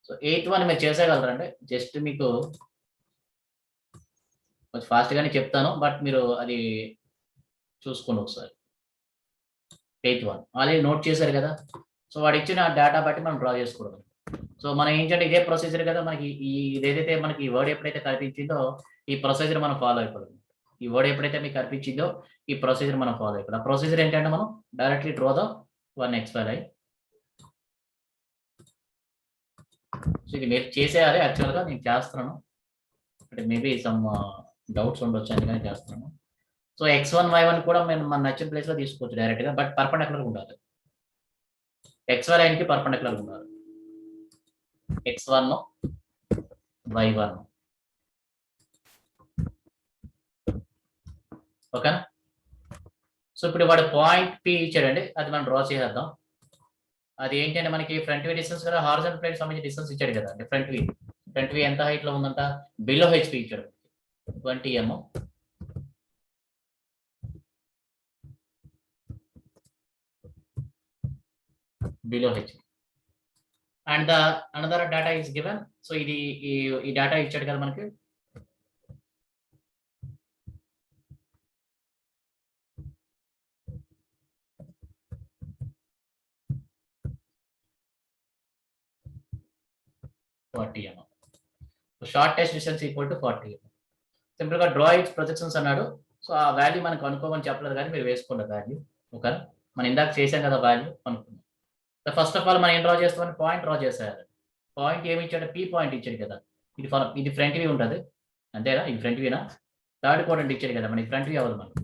సో 8th వన్ మీరు చేసేయగలరంటే జస్ట్ మీకు కొంచెం ఫాస్ట్గానే చెప్తాను, బట్ మీరు అది చూసుకోండి ఒకసారి. 8th వన్ ఆల్రెడీ నోట్ చేశారు కదా, సో వాడు ఇచ్చిన డేటా బట్టి మనం డ్రా చేసుకోవడం. సో మనం ఏంటంటే ఇదే ప్రొసీజర్ కదా, మనకి ఇదేదైతే మనకి ఈ వర్డ్ ఎప్పుడైతే కనిపించిందో ఈ ప్రొసీజర్ మనం ఫాలో అయిపోవాలి. ఈ వర్డ్ ఎప్పుడైతే మీకు కనిపించిందో ఈ ప్రొసీజర్ మనం ఫాలో అయిపోవాలి. ఆ ప్రొసీజర్ ఏంటంటే మనం directly draw the one XY line. So ఇది మీరు చేసేయాలి, యాక్చువల్గా నేను చేస్తున్నాను, అంటే మేబీ సమ్ డౌట్స్ ఉండొచ్చు అందుకని చేస్తున్నాను. సో x1 y1 కూడా మేము మన నచ్చిన ప్లేస్లో తీసుకోవచ్చు డైరెక్ట్గా, బట్ పర్పెండిక్యులర్ ఉండాలి. XY లైన్కి పర్పెండిక్యులర్ ఉండాలి, x1 y1. ఓకేనా? సో ఇప్పుడు వాడు పాయింట్ పి ఇచ్చాడండి, అది మనం డ్రా చేసేద్దాం. అది ఏంటంటే మనకి ఫ్రంట్ వీ డిస్టెన్స్ కదా, హారిజాంటల్ ప్లేన్ సంబంధించి డిస్టెన్స్ ఇచ్చాడు కదా, ఫ్రంట్ వీ ఎంత హైట్ లో ఉందంట, బిలో హెచ్పి ఇచ్చాడు 20 mm. Below H and the another data is given. So ఇది ఈ డేటా ఇచ్చాడు కదా మనకి. Shortest distance equal to 40 mm. Simple గా డ్రా ఇట్స్ ప్రొజెక్షన్స్ అన్నాడు. సో ఆ వాల్యూ మనకు అనుకోమని చెప్పలేదు కానీ మీరు వేసుకోండి వాల్యూ. ఓకే, మనం ఇందాక చేసాం కదా వాల్యూ అనుకున్నాం. ఫస్ట్ ఆఫ్ ఆల్ మనం ఏం డ్రా చేస్తామని పాయింట్ డ్రా చేసేయాలి. పాయింట్ ఏమి ఇచ్చాడు, పీ పాయింట్ ఇచ్చాడు కదా. ఇది ఫ్రంట్ వ్యూ ఉంటుంది అంతేనా, ఇది ఫ్రంట్ వ్యూనా. థర్డ్ క్వాడ్రంట్ ఇచ్చాడు కదా మనకి, ఫ్రంట్ వ్యూ అవ్వదు మనకి,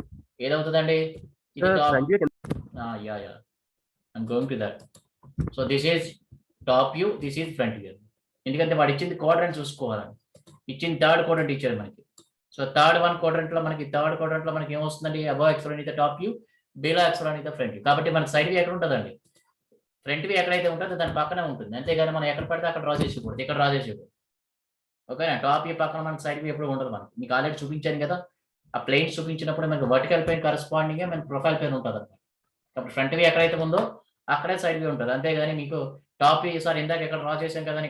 ఏదవుతుందండి ఇది yeah I'm going to that. So this is top view, this is front view. ఎందుకంటే వాడు ఇచ్చింది క్వాడ్రంట్ చూసుకోవాలని, ఇచ్చింది థర్డ్ క్వాడ్రంట్ ఇచ్చాడు మనకి. సో థర్డ్ క్వాడ్రంట్ లో మనకి ఏమొస్తుందండి, above x plane in the top view, below x plane in the front view. కాబట్టి మనకి సైడ్ వ్యూ ఎక్కడ ఉంటుందండి, ఫ్రంట్ వ్యూ ఎక్కడైతే ఉంటుందో దాని పక్కనే ఉంటుంది, అంతేగాని మనం ఎక్కడ పడితే అక్కడ డ్రా చేసేకూడదు, ఇక్కడ డ్రా చేసేకూడదు. ఓకేనా, టాప్ వ్యూ పక్కన మనకి సైడ్ వ్యూ ఎప్పుడు ఉండదు. మనకి మీకు ఆల్రెడీ చూపించాను కదా, ఆ ప్లేన్స్ చూపించినప్పుడు మనకి వర్టికల్ ప్లేన్ కరస్పాండింగ్ మనకి ప్రొఫైల్ ప్లేన్ ఉంటుంది అనమాట. కాబట్టి ఫ్రంట్ వ్యూ ఎక్కడైతే ఉందో అక్కడే సైడ్ వ్యూ ఉంటుంది, అంతేగాని మీకు టాప్ వ్యూ సార్ ఇందాక ఎక్కడ డ్రా చేసాం కదా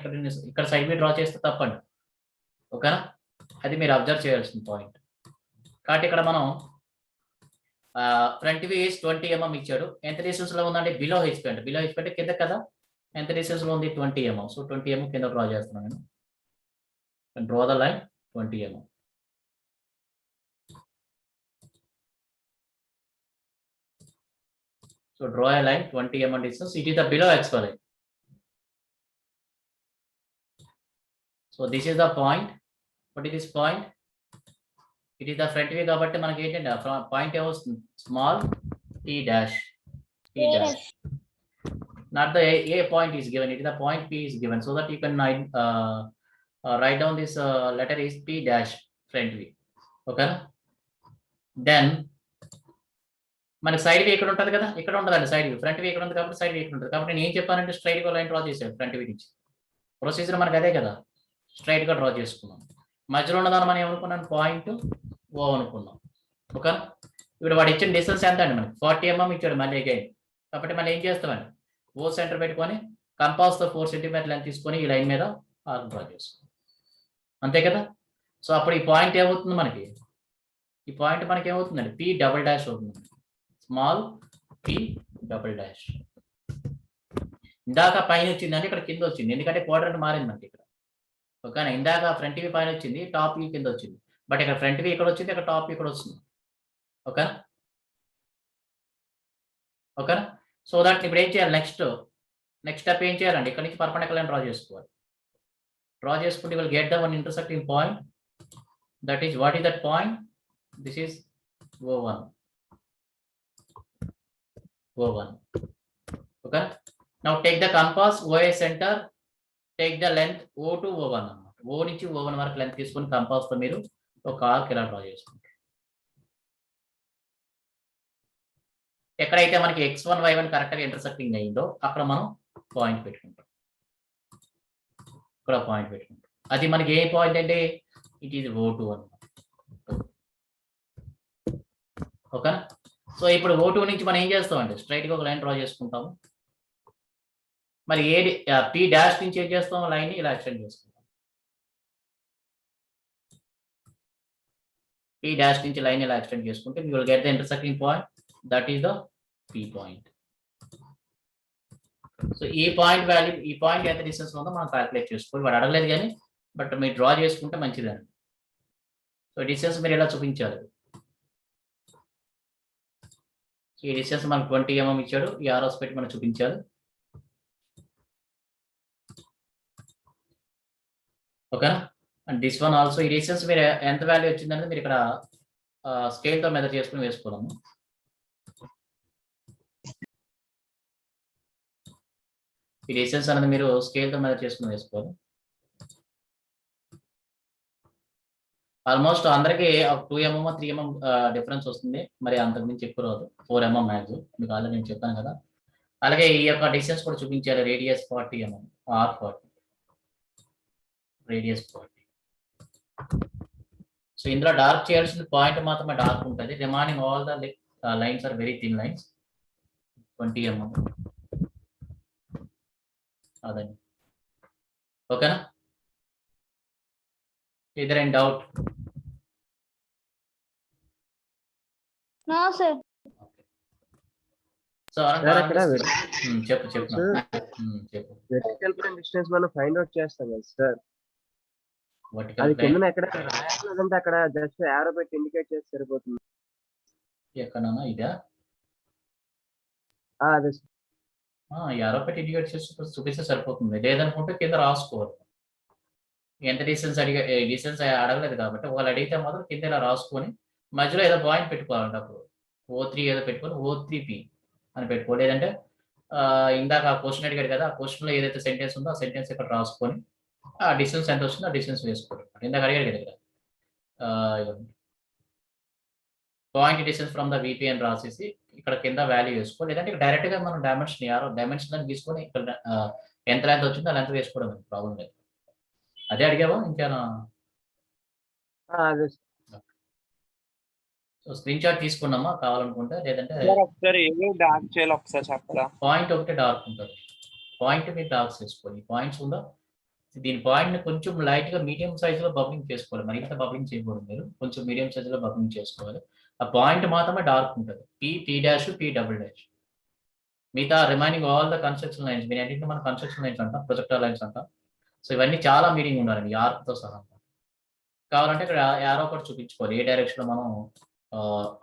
ఇక్కడ సైడ్ వ్యూ డ్రా చేస్తే తప్పండి. ఓకేనా, అది మీరు అబ్జర్వ్ చేయాల్సిన పాయింట్. కాబట్టి ఇక్కడ మనం ఫ్రంట్ వ్యూ 20 mm ఇచ్చాడు. ఎంత డిస్టెన్స్ లో ఉందండి, బిలో హెచ్పి అంటే, బిలో హెచ్పి అంటే కింద కదా, ఎంత డిస్టెన్స్ లో ఉంది 20 mm. సో 20 mm కింద డ్రా చేస్తున్నాను నేను. Draw the line 20 mm. So draw a line 20 mm distance. It is the below XY line. So this is the point. What is this point? It is the front view కాబట్టి మనకి ఏంటంటే point ఏమొస్తుంది, small t dash. Not the a point is given, it is the point p is given, so that you can write down this letter is p dash front view. Okay, then మన side view ఇక్కడ ఉంటుంది కదా, ఇక్కడ ఉండదండి side view, front view ఇక్కడ ఉంది కాబట్టి side view ఇక్కడ ఉంటుంది. కాబట్టి నేను ఏం చెప్పానంటే స్ట్రైట్ గా లైన్ డ్రా చేశాను ఫ్రంట్ వ్యూ నుంచి. ప్రొసీజర్ మనకి అదే కదా, స్ట్రైట్ గా డ్రా చేసుకున్నాం. మధ్యలో ఉన్నదాన్ని మనం ఏమనుకున్నాం, పాయింట్ ఓ అనుకున్నాం. ఓకే, ఇప్పుడు వాడు ఇచ్చిన డిస్టెన్స్ ఎంత అండి, మనకి 40 mm ఇచ్చాడు మళ్ళీ అగైన్. కాబట్టి మనం ఏం చేస్తామండి, ఓ సెంటర్ పెట్టుకొని కంపాస్ తో 4 cm లెంత్ తీసుకొని ఈ లైన్ మీద ఆర్క్ డ్రా చేసుకో, అంతే కదా. సో అప్పుడు ఈ పాయింట్ ఏమవుతుంది మనకి, ఈ పాయింట్ మనకి ఏమవుతుందండి, p డబుల్ డాష్ అవుతుంది, స్మాల్ p డబుల్ డాష్. ఇందాక పైన వచ్చిందంటే ఇక్కడ కింద వచ్చింది, ఎందుకంటే క్వాడ్రంట్ మారిందంటే ఇక్కడ. ఓకేనా, ఇందాక ఫ్రంట్ వ్యూ పైన వచ్చింది, టాప్ వ్యూ కింద వచ్చింది, బట్ ఇక్కడ ఫ్రంట్ వ్యూ ఇక్కడ వచ్చింది, ఇక్కడ టాప్ వ్యూ ఇక్కడ వస్తుంది. ఓకేనా, ఓకేనా. సో దట్ ఇప్పుడు ఏం చేయాలి, నెక్స్ట్ స్టెప్ ఏం చేయాలండి, ఇక్కడ నుంచి పర్పెండిక్యులర్ లైన్ డ్రా చేసుకోవాలి. డ్రా చేసుకుంటే will get the one intersecting point, that is what is that point, this is O1. Okay, now take the compass OA center, take the length O to O1 అన్నమాట. O నుంచి O1 వరకు length తీసుకొని compass తో మీరు ఒక arc ఇలా draw చేసుకుంటారు. ఎక్కడైతే మనకి x1 y1 కరెక్ట్ గా ఇంటర్సెక్టింగ్ అయ్యిందో అక్కడ మనం పాయింట్ పెట్టుకుంటాం, ఇక్కడ పాయింట్ పెట్టుకుంటాం. అది మనకి ఏ పాయింట్ అంటే ఇట్ ఈస్ O2 అన్నమాట. ఓకే, సో ఇప్పుడు O2 నుంచి మనం ఏం చేస్తామంటే స్ట్రైట్ గా ఒక లైన్ డ్రా చేసుకుంటాము. మరి p డాష్ నుంచి ఏం చేస్తాము, లైన్ ని ఇలా ఎక్స్టెండ్ చేసుకుంటాం. p డాష్ నుంచి లైన్ ఇలా ఎక్స్టెండ్ చేసుకుంటే you will get the intersecting point, that is the p point. So ఈ పాయింట్ వాల్యూ, ఈ పాయింట్ ఎంత డిస్టెన్స్ ఉందో మనం క్యాలిక్యులేట్ చేసుకోవాలి. వాడు అడగలేదు కానీ బట్ మీరు డ్రా చేసుకుంటే మంచిదండి. సో డిస్టెన్స్ మీరు ఎలా చూపించాలి, ఈ డిస్టెన్స్ మనకు 20 mm ఇచ్చాడు, ఈ ఆర్ఎస్ పెట్టి మనం చూపించాలి. ఓకేనా, అండ్ దిస్ వన్ ఆల్సో, ఈ డిస్టెన్స్ మీరు ఎంత వాల్యూ వచ్చిందంటే మీరు ఇక్కడ స్కేల్ తో మెజర్ చేసుకుని వేసుకోవడము. ఈ డిస్టెన్స్ అనేది మీరు స్కేల్ తో మెజర్ చేసుకుని వేసుకోవాలి. ఆల్మోస్ట్ అందరికి 2 mm 3 mm డిఫరెన్స్ వస్తుంది. మరి అంతకు మించి ఎక్కువ రాదు. 4 mm 3 mm డిఫరెన్స్ వస్తుంది. మ్యాక్స్ మీకు ఆల్రెడీ నేను చెప్పాను కదా. అలాగే ఈ యొక్క డిస్టెన్స్ కూడా చూపించారు. Radius 40 mm, R40, radius 40. So ఇందులో డార్క్ చేయాల్సిన పాయింట్ మాత్రమే డార్క్ ఉంటుంది. Remaining all the lines are very thin lines. 20 mm అదండి. ఓకేనా? ఇదర్ and doubt? No, sir. So చెప్పు చెప్పు చెప్పు. వెర్టికల్ ప్లేన్ డిస్టెన్స్ మనం ఫైండ్ అవుట్ చేస్తాం కదా సార్, వర్టికల్ అది ప్లేన్ కింద ఎక్కడ రాయాలంటే అక్కడ జస్ట్ యారో పెట్టి ఇండికేట్ చేస్తే సరిపోతుంది. ఎక్కడన్నా ఇదా? అదే సార్. యారో పెట్టి ఇండికేట్ చేసి చూపిస్తే సరిపోతుంది. లేదనుకుంటే కింద రాసుకోవాలి. ఎంత డిస్టెన్స్ డిస్టెన్స్ అడగలేదు కాబట్టి వాళ్ళు అడిగితే మాత్రం కింద ఇలా రాసుకొని మధ్యలో ఏదో పాయింట్ పెట్టుకోవాలంటే అప్పుడు O3 ఏదో పెట్టుకొని O3P అని పెట్టుకోవాలి. లేదంటే ఇందాక ఆ క్వశ్చన్ అడిగాడు కదా, ఆ క్వశ్చన్లో ఏదైతే సెంటెన్స్ ఉందో ఆ సెంటెన్స్ ఇక్కడ రాసుకొని ఆ డిస్టెన్స్ ఎంత వస్తుందో ఆ డిస్టెన్స్ వేసుకోవాలి. ఇందాక అడిగాడు కదా point distance from the VP అని రాసేసి ఇక్కడ కింద వాల్యూ వేసుకోవాలి. లేదంటే డైరెక్ట్ గా మనం డైమెన్షన్ తీసుకొని ఇక్కడ ఎంత లెంత్ వచ్చిందో ఆ లెంత్ వేసుకోవడం ప్రాబ్లం లేదు. అదే అడిగావా ఇంకేనా? అదే సార్. సో స్క్రీన్ షాట్ తీసుకున్నామా కావాలనుకుంటే, లేదంటే ఒకసారి ఏమేమి డార్క్ చేయాలి ఒకసారి చెప్పరా? పాయింట్ ఒకటి డార్క్ ఉంటుంది. పాయింట్ మీరు డార్క్ చేసుకోవాలి. పాయింట్స్ ఉందా, దీని పాయింట్ ని కొంచెం లైట్ గా మీడియం సైజ్ లో బబ్లింగ్ చేసుకోవాలి. మరి ఇంత బబ్లింగ్ చేయకూడదు. మీరు కొంచెం మీడియం సైజ్ లో బబ్లింగ్ చేసుకోవాలి. ఆ పాయింట్ మాత్రమే డార్క్ ఉంటుంది. P', మిగతా remaining all the construction lines, మీరు ఏంటంటే మన కన్స్ట్రక్షన్ లైన్స్ అంటాం, ప్రొజెక్టర్ లైన్స్ అంటాం. సో ఇవన్నీ చాలా మీనింగ్ ఉండాలండి ఆర్క్ తో సహా. కావాలంటే ఇక్కడ యారో కూడా చూపించుకోవాలి. ఏ డైరెక్షన్ లో మనం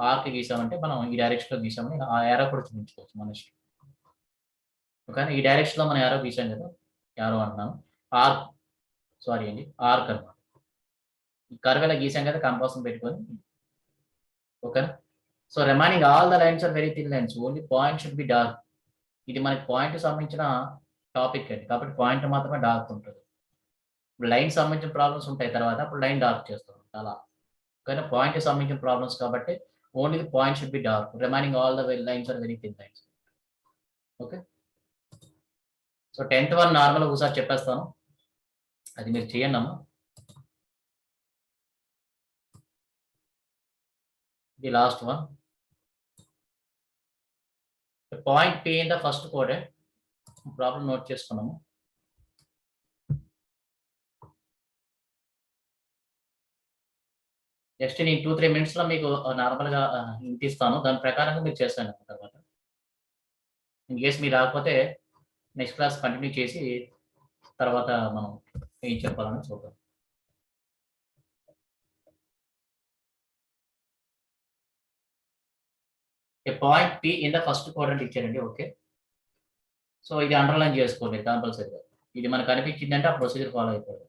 ఆర్క్ గీసామంటే మనం ఈ డైరెక్షన్ లో గీసామని ఆ యారో కూడా చూపించుకోవచ్చు మన ఇష్టం. ఓకే, ఈ డైరెక్షన్ లో మనం యారో గీసాం కదా, యారో అంటున్నాను, ఆర్క్ అనమాట. ఈ కర్వ్ ఇలా గీసాం కదా కంపాస్ పెట్టుకొని. ఓకేనా? So remaining all the lines are very thin lines. Only point should be dark. ఇది మనకి పాయింట్ సంబంధించిన టాపిక్ అండి, కాబట్టి పాయింట్ మాత్రమే డార్క్ ఉంటుంది. ఇప్పుడు లైన్ సంబంధించిన ప్రాబ్లమ్స్ ఉంటాయి తర్వాత, అప్పుడు లైన్ డార్క్ చేస్తాం అలా. కానీ పాయింట్ సంబంధించిన ప్రాబ్లమ్స్ కాబట్టి only the point should be dark. Remaining all the lines are very thin lines. Okay, so 10th one normal ఒకసారి చెప్పేస్తాను, అది మీరు చేయండి అమ్మా. The last one, point P in the first coded. Problem note చేసుకున్నాము. Next నేను 2-3 minutes లో మీకు నార్మల్ గా ఇంటిస్తాను, దాని ప్రకారంగా మీరు చేస్తాను. తర్వాత ఇన్ కేస్ మీరు రాకపోతే నెక్స్ట్ క్లాస్ కంటిన్యూ చేసి తర్వాత మనం ఏం చెప్పాలని చూద్దాం. Point P in the first quadrant ఇచ్చారండి. ఓకే, సో ఇది అండర్లైన్ చేసుకోండి కంపల్సరీగా. ఇది మనకు కనిపించిందంటే ఆ ప్రొసీజర్ ఫాలో అయిపోతుంది.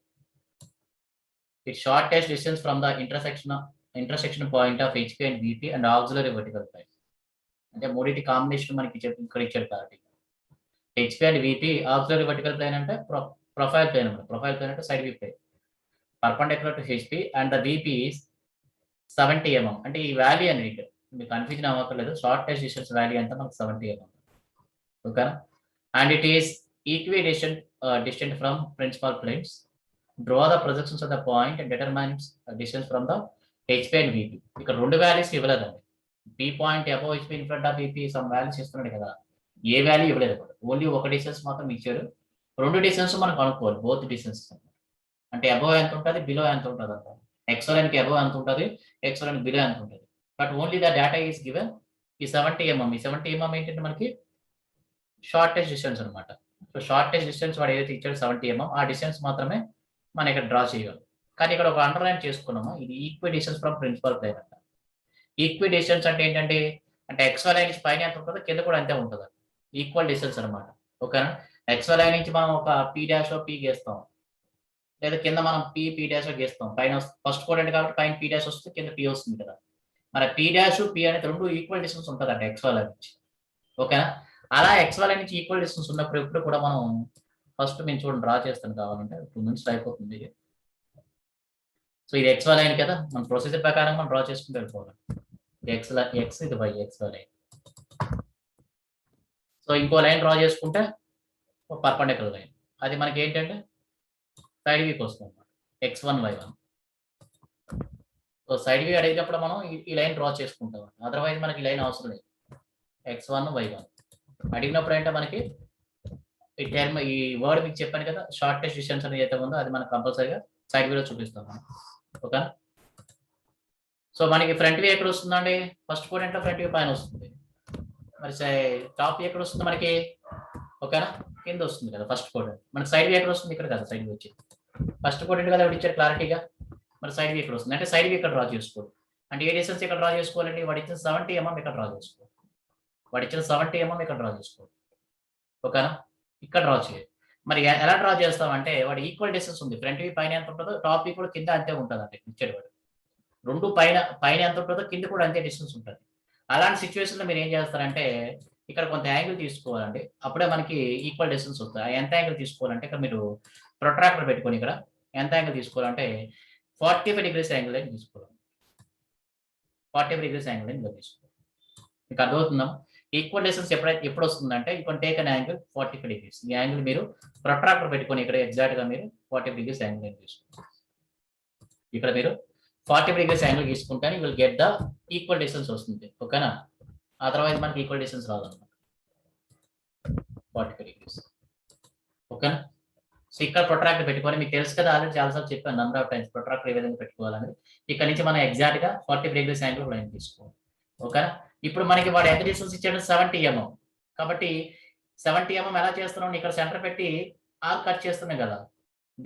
It shortest distance from the intersection point of HP and VP and auxiliary vertical plane. అంటే మూడింటి కాంబినేషన్ మనకి ఇక్కడ ఇచ్చాడు కాబట్టి HP and VP, auxiliary vertical plane అంటే ప్రొఫైల్ ప్లేన్ అనమాట. ప్రొఫైల్ ప్లేన్ అంటే side view plane perpendicular to HP and the VP is 70 mm. అంటే ఈ వాల్యూ అని మీకు కన్ఫ్యూజన్ అవ్వక్కర్లేదు. షార్టెస్ట్ డిస్టెన్స్ వాల్యూ అంటే మనకు 70 mm. ఓకేనా? And it is distant from principal planes. Draw the projections of the point and determines distance from the HP and VP. ఇక్కడ రెండు values ఇవ్వలేదండి. P point above HP in front of VP some values ఇస్తున్నాడు కదా, ఏ value ఇవ్వలేదు. Only ఒక distance మాత్రం ఇచ్చారు. రెండు డిస్టెన్స్ మనం కనుక్కోవాలి, బోత్ డిస్టెన్స్. అంటే అబౌవ్ ఎంత ఉంటుంది, బిలో ఎంత ఉంటుంది అంట. ఎక్స్ఎల్ఎన్ కి అబౌవ్ ఎంత ఉంటుంది, ఎక్స్ఎల్ఎన్ బిలో ఎంత ఉంటుంది. But only the data is given ఈ 70 mm. ఈ 70 mm ఏంటంటే మనకి షార్టెస్ట్ డిస్టెన్స్ అనమాట. సో షార్టెస్ట్ డిస్టెన్స్ వాడు ఏదైతే ఇచ్చాడు 70 mm, ఆ డిస్టెన్స్ మాత్రమే మనం ఇక్కడ డ్రా చేయగలం. కానీ ఇక్కడ ఒక అండర్లైన్ చేసుకున్నాము, ఇది equidistance from principal plane అంట. ఈక్వి డిస్టెన్స్ అంటే ఏంటంటే XY లైన్ నుంచి పైన ఎంత ఉంటుందో కింద కూడా అంతే ఉంటుంది, ఈక్వల్ డిస్టెన్స్ అనమాట. ఓకేనా? XY లైన్ నుంచి మనం ఒక P' P గీస్తాం, లేదా కింద మనం P గీస్తాం. పైన ఫస్ట్ కోడెంట్ కాబట్టి పైన P' వస్తుంది, కింద P వస్తుంది కదా. మరి P' P అనేది రెండు ఈక్వల్ డిస్టెన్స్ ఉంటుంది అంటే XY లైన్ నుంచి. ఓకేనా? అలా XY లైన్ నుంచి ఈక్వల్ డిస్టెన్స్ ఉన్నప్పుడు ఎప్పుడు కూడా మనం ఫస్ట్ మేము చూడండి డ్రా చేస్తాను, కావాలంటే 2 minutes అయిపోతుంది. సో ఇది ఎక్స్ లైన్ కదా, మన ప్రొసీజర్ ప్రకారం మనం డ్రా చేసుకుంటూ వెళ్ళిపోవాలి. ఇది ఎక్స్ ఇది వై, ఎక్స్ లైన్. సో ఇంకో లైన్ డ్రా చేసుకుంటే పర్పెండిక్యులర్ లైన్, అది మనకి ఏంటంటే సైడ్ వీక్ వస్తుంది x1 y1. So side view అడిగినప్పుడు మనం ఈ లైన్ డ్రా చేసుకుంటాం. అదర్వైజ్ మనకి ఈ లైన్ అవసరం లేదు. x1 y1 అడిగినప్పుడు అంటే మనకి ఈ టర్మ్ ఈ వర్డ్ మీకు చెప్పాను కదా, షార్టెస్ట్ డిస్టెన్స్ అనేది అయితే ఉందో అది మనకు కంపల్సరీగా సైడ్ వ్యూలో చూపిస్తాం మనం. ఓకేనా? సో మనకి ఫ్రంట్ వ్యూ ఎక్కడ వస్తుందండి? ఫస్ట్ క్వాడ్రంట్ ఫ్రంట్ వ్యూ పైన వస్తుంది. మరి టాప్ వ్యూ ఎక్కడ వస్తుంది మనకి? ఓకేనా? కింద వస్తుంది కదా ఫస్ట్ క్వాడ్రంట్. మనకి సైడ్ వ్యూ ఎక్కడ వస్తుంది? ఇక్కడ కదా సైడ్ వ్యూ వచ్చి ఫస్ట్ క్వాడ్రంట్ కదా ఇచ్చారు క్లారిటీగా. మరి సైడ్ వ్యూ ఇక్కడ వస్తుంది అంటే సైడ్ వ్యూ ఇక్కడ డ్రా చేసుకోవాలి. అంటే ఏ డిస్టెన్స్ ఇక్కడ డ్రా చేసుకోవాలండి? వాడు ఇచ్చిన 70 mm ఇక్కడ డ్రా చేసుకోవాలి. వాడు ఇచ్చిన 70 mm ఇక్కడ డ్రా చేసుకోవాలి. ఓకేనా? ఇక్కడ డ్రా చేయాలి. మరి ఎలా డ్రా చేస్తామంటే వాడు ఈక్వల్ డిస్టెన్స్ ఉంది. ఫ్రంట్ వ్యూ పైన ఎంత ఉంటుందో టాప్ వ్యూ కూడా కింద అంతే ఉంటుంది అంటే ఇచ్చాడు వాడు. రెండు పైన ఎంత ఉంటుందో కింద కూడా అంతే డిస్టెన్స్ ఉంటుంది. అలాంటి సిచ్యువేషన్లో మీరు ఏం చేస్తారంటే ఇక్కడ కొంత యాంగిల్ తీసుకోవాలండి. అప్పుడే మనకి ఈక్వల్ డిస్టెన్స్ వస్తుంది. ఎంత యాంగిల్ తీసుకోవాలంటే ఇక్కడ మీరు ప్రొట్రాక్టర్ పెట్టుకొని ఇక్కడ ఎంత యాంగిల్ తీసుకోవాలంటే 45 degrees యాంగిల్ అని తీసుకోవాలి. 45 degrees యాంగిల్ అని తీసుకోవాలి. మీకు అర్థమవుతుందా? ఈక్వల్ డిస్టెన్స్ ఎప్పుడు వస్తుందంటే you can take an angle 45 degrees. ఈ యాంగిల్ మీరు ప్రొట్రాక్టర్ పెట్టుకొని ఇక్కడ ఎగ్జాక్ట్ గా మీరు 45 degrees యాంగిల్ అని తీసుకోవాలి. ఇక్కడ మీరు 45 degrees యాంగిల్ తీసుకుంటే you will get the equal distance వస్తుంది. ఓకేనా? అదర్వైజ్ మనకి ఈక్వల్ డిస్టెన్స్ రాదన్నమాట. 45 degrees. ఓకేనా? సో ఇక్కడ ప్రొట్రాక్టర్ పెట్టుకొని మీకు తెలుసు కదా, ఆల్రెడీ చాలాసార్లు చెప్పాను నెంబర్ ఆఫ్ టైమ్స్ ప్రొట్రాక్టర్ ఏ విధంగా పెట్టుకోవాలని. ఇక్కడ నుంచి మనం ఎగ్జాక్ట్ గా 45 degrees యాంగిల్ లైన్ తీసుకోవాలి. ఓకేనా? ఇప్పుడు మనకి వాడు ఎంత డిస్టెన్స్ ఇచ్చాడు? 70 mm. కాబట్టి 70 mm ఎలా చేస్తున్నాం? ఇక్కడ సెంటర్ పెట్టి ఆర్క్ కట్ చేస్తున్నాం కదా.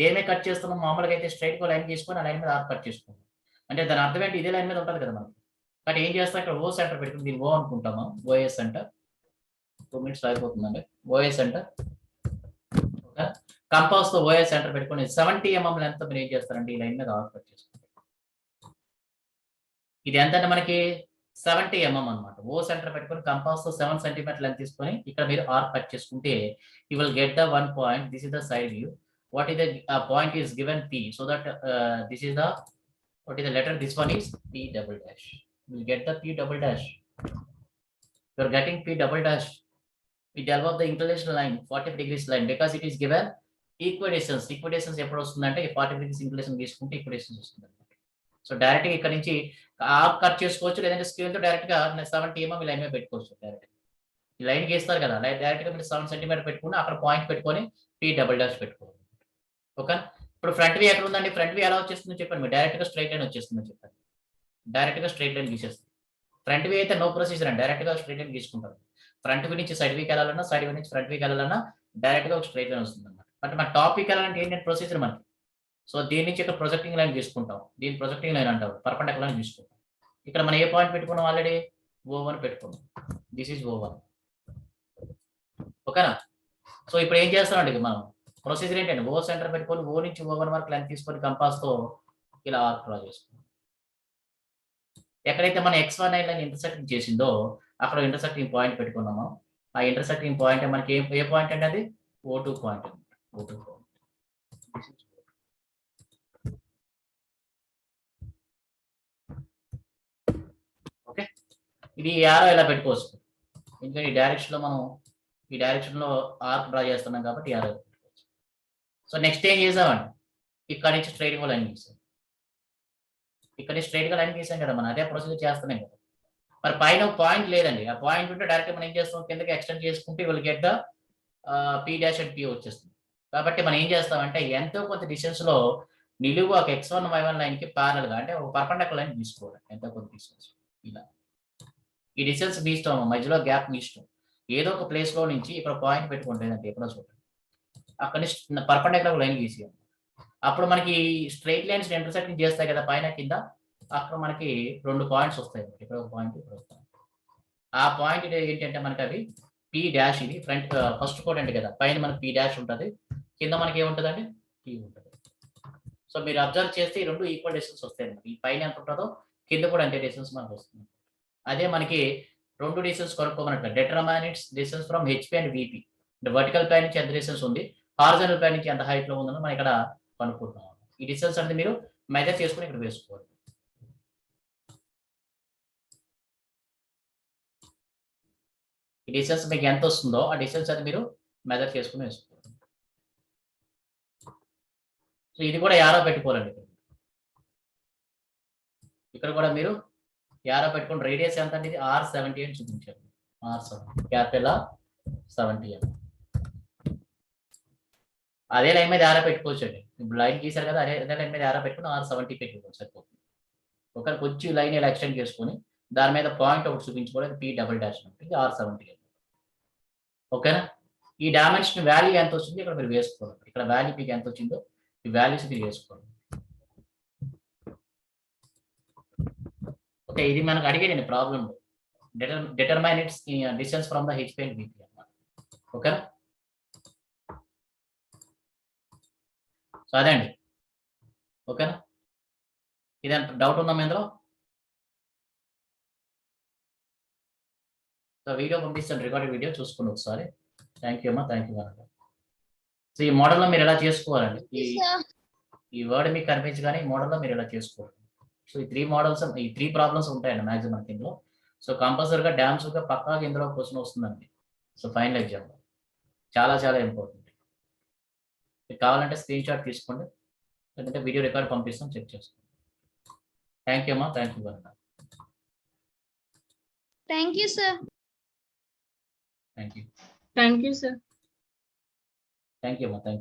దేని కట్ చేస్తున్నాం? మామూలుగా అయితే స్ట్రైట్ గా లైన్ తీసుకొని ఆ లైన్ మీద ఆర్క్ కట్ చేసుకుంటాం. అంటే దాని అర్థం ఏంటి? ఇదే లైన్ మీద ఉంటుంది కదా మనకి. కానీ ఏం చేస్తాం? ఇక్కడ ఓ సెంటర్ పెట్టుకుని దీన్ని ఓ అనుకుంటాము. ఓఎస్ సెంటర్ 2 minutes అయిపోతుందండి. OS centre okay. కంపాస్ తో ఓఎస్ సెంటర్ పెట్టుకొని 70 mm లెంత్ మీరు ఏం చేస్తారంటే ఈ లైన్ మీద ఆర్క్ కట్ చేసుకుంటాం. ఇది ఎంత అంటే మనకి 70 mm అనమాట. ఓ సెంటర్ పెట్టుకొని కంపాస్ తో 7 cm లెంత్ తీసుకొని ఇక్కడ మీరు ఆర్క్ కట్ చేసుకుంటే you will get the 1 point. This is the side view. What is the point is given P. So that this is the what is the letter? This one is P double dash. You will get the P double dash. You are getting P double dash with the help of the inclination line, 45 degrees line, because it is given equidistance. Equidistance ఎప్పుడు వస్తుందంటే 45 degrees inclination తీసుకుంటే equidistance వస్తుంది. So direct గా ఇక్కడ నుంచి arc cut చేసుకోవచ్చు, లేదంటే scale తో డైరెక్ట్ గా 70 mm లైన్ మీద పెట్టుకోవచ్చు. డైరెక్ట్ ఈ లైన్ గీస్తారు కదా, డైరెక్ట్ గా మీరు 7 cm పెట్టుకుని అక్కడ పాయింట్ పెట్టుకొని P double dash పెట్టుకోవాలి. ఓకే. ఇప్పుడు ఫ్రంట్ వ్యూ ఎక్కడ ఉందండి? ఫ్రంట్ వ్యూ ఎలా వచ్చేస్తుందో చెప్పండి. మీరు డైరెక్ట్ గా స్ట్రైట్ లైన్ వచ్చేస్తుందని చెప్పండి. డైరెక్ట్ గా స్ట్రైట్ లైన్ గీసేస్తుంది. ఫ్రంట్ వ్యూ అయితే నో ప్రొసీజర్ అండి, డైరెక్ట్ గా స్ట్రైట్ లైన్ గీసుకుంటారు. ఫ్రంట్ వ్యూ నుంచి సైడ్ వ్యూకి వెళ్ళాలన్నా, సైడ్ వ్యూ నుంచి ఫ్రంట్ వ్యూకి వెళ్ళాలన్నా డైరెక్ట్ గా ఒక స్ట్రైట్ లైన్ వస్తుంది అనమాట. బట్ మన టాప్ వ్యూకి వెళ్ళాలంటే ఏంటంటే ప్రొసీజర్ మనకి. సో దీని నుంచి ఇక్కడ ప్రొజెక్టింగ్ లైన్ తీసుకుంటాం. దీని ప్రొజెక్టింగ్ లైన్ అంటారు, పర్పెండిక్యులర్ లైన్ తీసుకుంటాం. ఇక్కడ మనం ఏ పాయింట్ పెట్టుకున్నాం? ఆల్రెడీ O1 పెట్టుకున్నాం. This is O1. ఓకేనా? సో ఇప్పుడు ఏం చేస్తామండి మనం? ప్రొసీజర్ ఏంటంటే ఓ సెంటర్ పెట్టుకొని ఓ నుంచి O1 వరకు లెంత్ తీసుకొని కంపాస్ తో ఇలా ఆర్క్ డ్రా చేసుకుంటాం. ఎక్కడైతే మన x1 లైన్ ఇంటర్సెక్టింగ్ చేసిందో అక్కడ ఇంటర్సెక్టింగ్ పాయింట్ పెట్టుకున్నామో ఆ ఇంటర్సెక్టింగ్ పాయింట్ మనకి ఏ పాయింట్ అంటే అది O2 point. O2 point. Okay. ఇది యారో ఇలా పెట్టుకోవచ్చు. ఎందుకంటే ఈ డైరెక్షన్ లో మనం ఈ డైరెక్షన్ లో ఆర్క్ డ్రా చేస్తున్నాం కాబట్టి యారో పెట్టుకోవచ్చు. సో నెక్స్ట్ ఏం చేసామండి? ఇక్కడ నుంచి స్ట్రైట్ గా లైన్ గీసాం. ఇక్కడ నుంచి స్ట్రైట్ గా లైన్ గీసాం కదా, మనం అదే ప్రొసీజర్ చేస్తున్నాం కదా. మరి పైన పాయింట్ లేదండి. ఆ పాయింట్ ఉంటే డైరెక్ట్ మనం ఏం చేస్తాం? కిందకి ఎక్స్టెండ్ చేసుకుంటే will get the P dash and P వచ్చేస్తుంది. కాబట్టి మనం ఏం చేస్తామంటే ఎంతో కొంత డిస్టెన్స్ లో నిలువు ఒక x1 y1 లైన్ కి ప్యారల్ గా అంటే ఒక పర్పెండిక్యులర్ లైన్ తీసుకోవాలి. ఎంతో కొంత డిస్టెన్స్ ఇలా ఈ డిస్టెన్స్ మీ ఇష్టం, మధ్యలో గ్యాప్ మీ ఇష్టం. ఏదో ఒక ప్లేస్ లో నుంచి ఇక్కడ పాయింట్ పెట్టుకుంటుందంటే ఎప్పుడో చూడండి అక్కడ నుంచి పర్పెండిక్యులర్ లైన్ గీసేయాలి. అప్పుడు మనకి స్ట్రైట్ లైన్స్ ఇంటర్సెక్టింగ్ చేస్తాయి కదా పైన కింద, అక్కడ మనకి 2 పాయింట్స్ వస్తాయి. ఇక్కడ ఒక పాయింట్, ఇక్కడ ఒక పాయింట్. ఆ పాయింట్ ఏంటంటే మనకి అవి P డాష్. ఇది ఫ్రంట్ ఫస్ట్ క్వాడ్రంట్ కదా, పైన మనకి P డాష్ ఉంటుంది, కింద మనకి ఏముంటుందండి? P ఉంటుంది. సో మీరు అబ్జర్వ్ చేస్తే ఈ 2 ఈక్వల్ డిస్టెన్స్ వస్తాయి అనమాట. ఈ పైన ఎంత ఉంటుందో కింద కూడా అంతే డిస్టెన్స్ మనకు వస్తుంది. అదే మనకి 2 డిస్టెన్స్ కొనుక్కోమన్నట్టు determine its distance from HP and VP. Vertical plane నుంచి ఎంత డిస్టెన్స్ ఉంది, హారిజాంటల్ ప్లేన్ నుంచి ఎంత హైట్ లో ఉందని మనం ఇక్కడ కనుక్కుంటున్నాం. ఈ డిస్టెన్స్ అంటే మీరు మెజర్ చేసుకుని ఇక్కడ వేసుకోవాలి. ఈ డిస్టెన్స్ మీకు ఎంత వస్తుందో ఆ డిస్టెన్స్ అది మీరు మెజర్ చేసుకుని వేసుకోవాలి. సో ఇది కూడా యారో పెట్టుకోవాలండి. ఇక్కడ కూడా మీరు యారో పెట్టుకుని రేడియస్ ఎంత అంటే ఇది R70 అని చూపించారు. R70 క్యాపిటల్ R70 అని. అదే లైన్ మీద యారో పెట్టుకోవచ్చు అండి. ఇప్పుడు లైన్ గీసారు కదా, అదే లైన్ మీద యారో పెట్టుకుని R70 పెట్టుకోవచ్చు సరిపోతుంది. ఒకవేళ కొంచెం లైన్ ఇలా ఎక్స్టెండ్ చేసుకొని దాని మీద పాయింట్ ఒకటి చూపించుకోవాలి, P'' ఇది R70. ఓకేనా? ఈ డైమెన్షన్ వాల్యూ ఎంత వచ్చిందో ఇక్కడ మీరు వేసుకోవాలి. ఇక్కడ వాల్యూ మీకు ఎంత వచ్చిందో ఈ వాల్యూస్ మీరు వేసుకోవాలి. ఓకే, ఇది మనకు అడిగేదండి problem. Determine its distance from the HP and VP అన్నమాట. ఓకేనా? సో అదే అండి. ఓకేనా? ఇదంత డౌట్ ఉందా మీ ఇందులో? సో వీడియో పంపిస్తాను, రికార్డెడ్ వీడియో చూసుకోండి ఒకసారి. థ్యాంక్ యూ అమ్మా, థ్యాంక్ యూ అన్న. సో ఈ మోడల్లో మీరు ఎలా చేసుకోవాలండి? ఈ వర్డ్ మీకు కనిపించగానే ఈ మోడల్లో మీరు ఎలా చేసుకోవాలి. సో ఈ 3 ప్రాబ్లమ్స్ ఉంటాయండి మ్యాక్సిమం ఇందులో. సో కంపల్సరీగా డ్యామ్స్గా పక్కాగా ఇందులో క్వశ్చన్ వస్తుందండి. సో ఫైనల్ ఎగ్జామ్లో చాలా చాలా ఇంపార్టెంట్. మీకు కావాలంటే స్క్రీన్ షాట్ తీసుకోండి, లేదంటే వీడియో రికార్డ్ పంపిస్తాం, చెక్ చేసుకోండి. థ్యాంక్ యూ అమ్మా, థ్యాంక్ యూ అన్న. Thank you sir. Thank you. Thank you sir. Thank you అమ్మా, థ్యాంక్ యూ.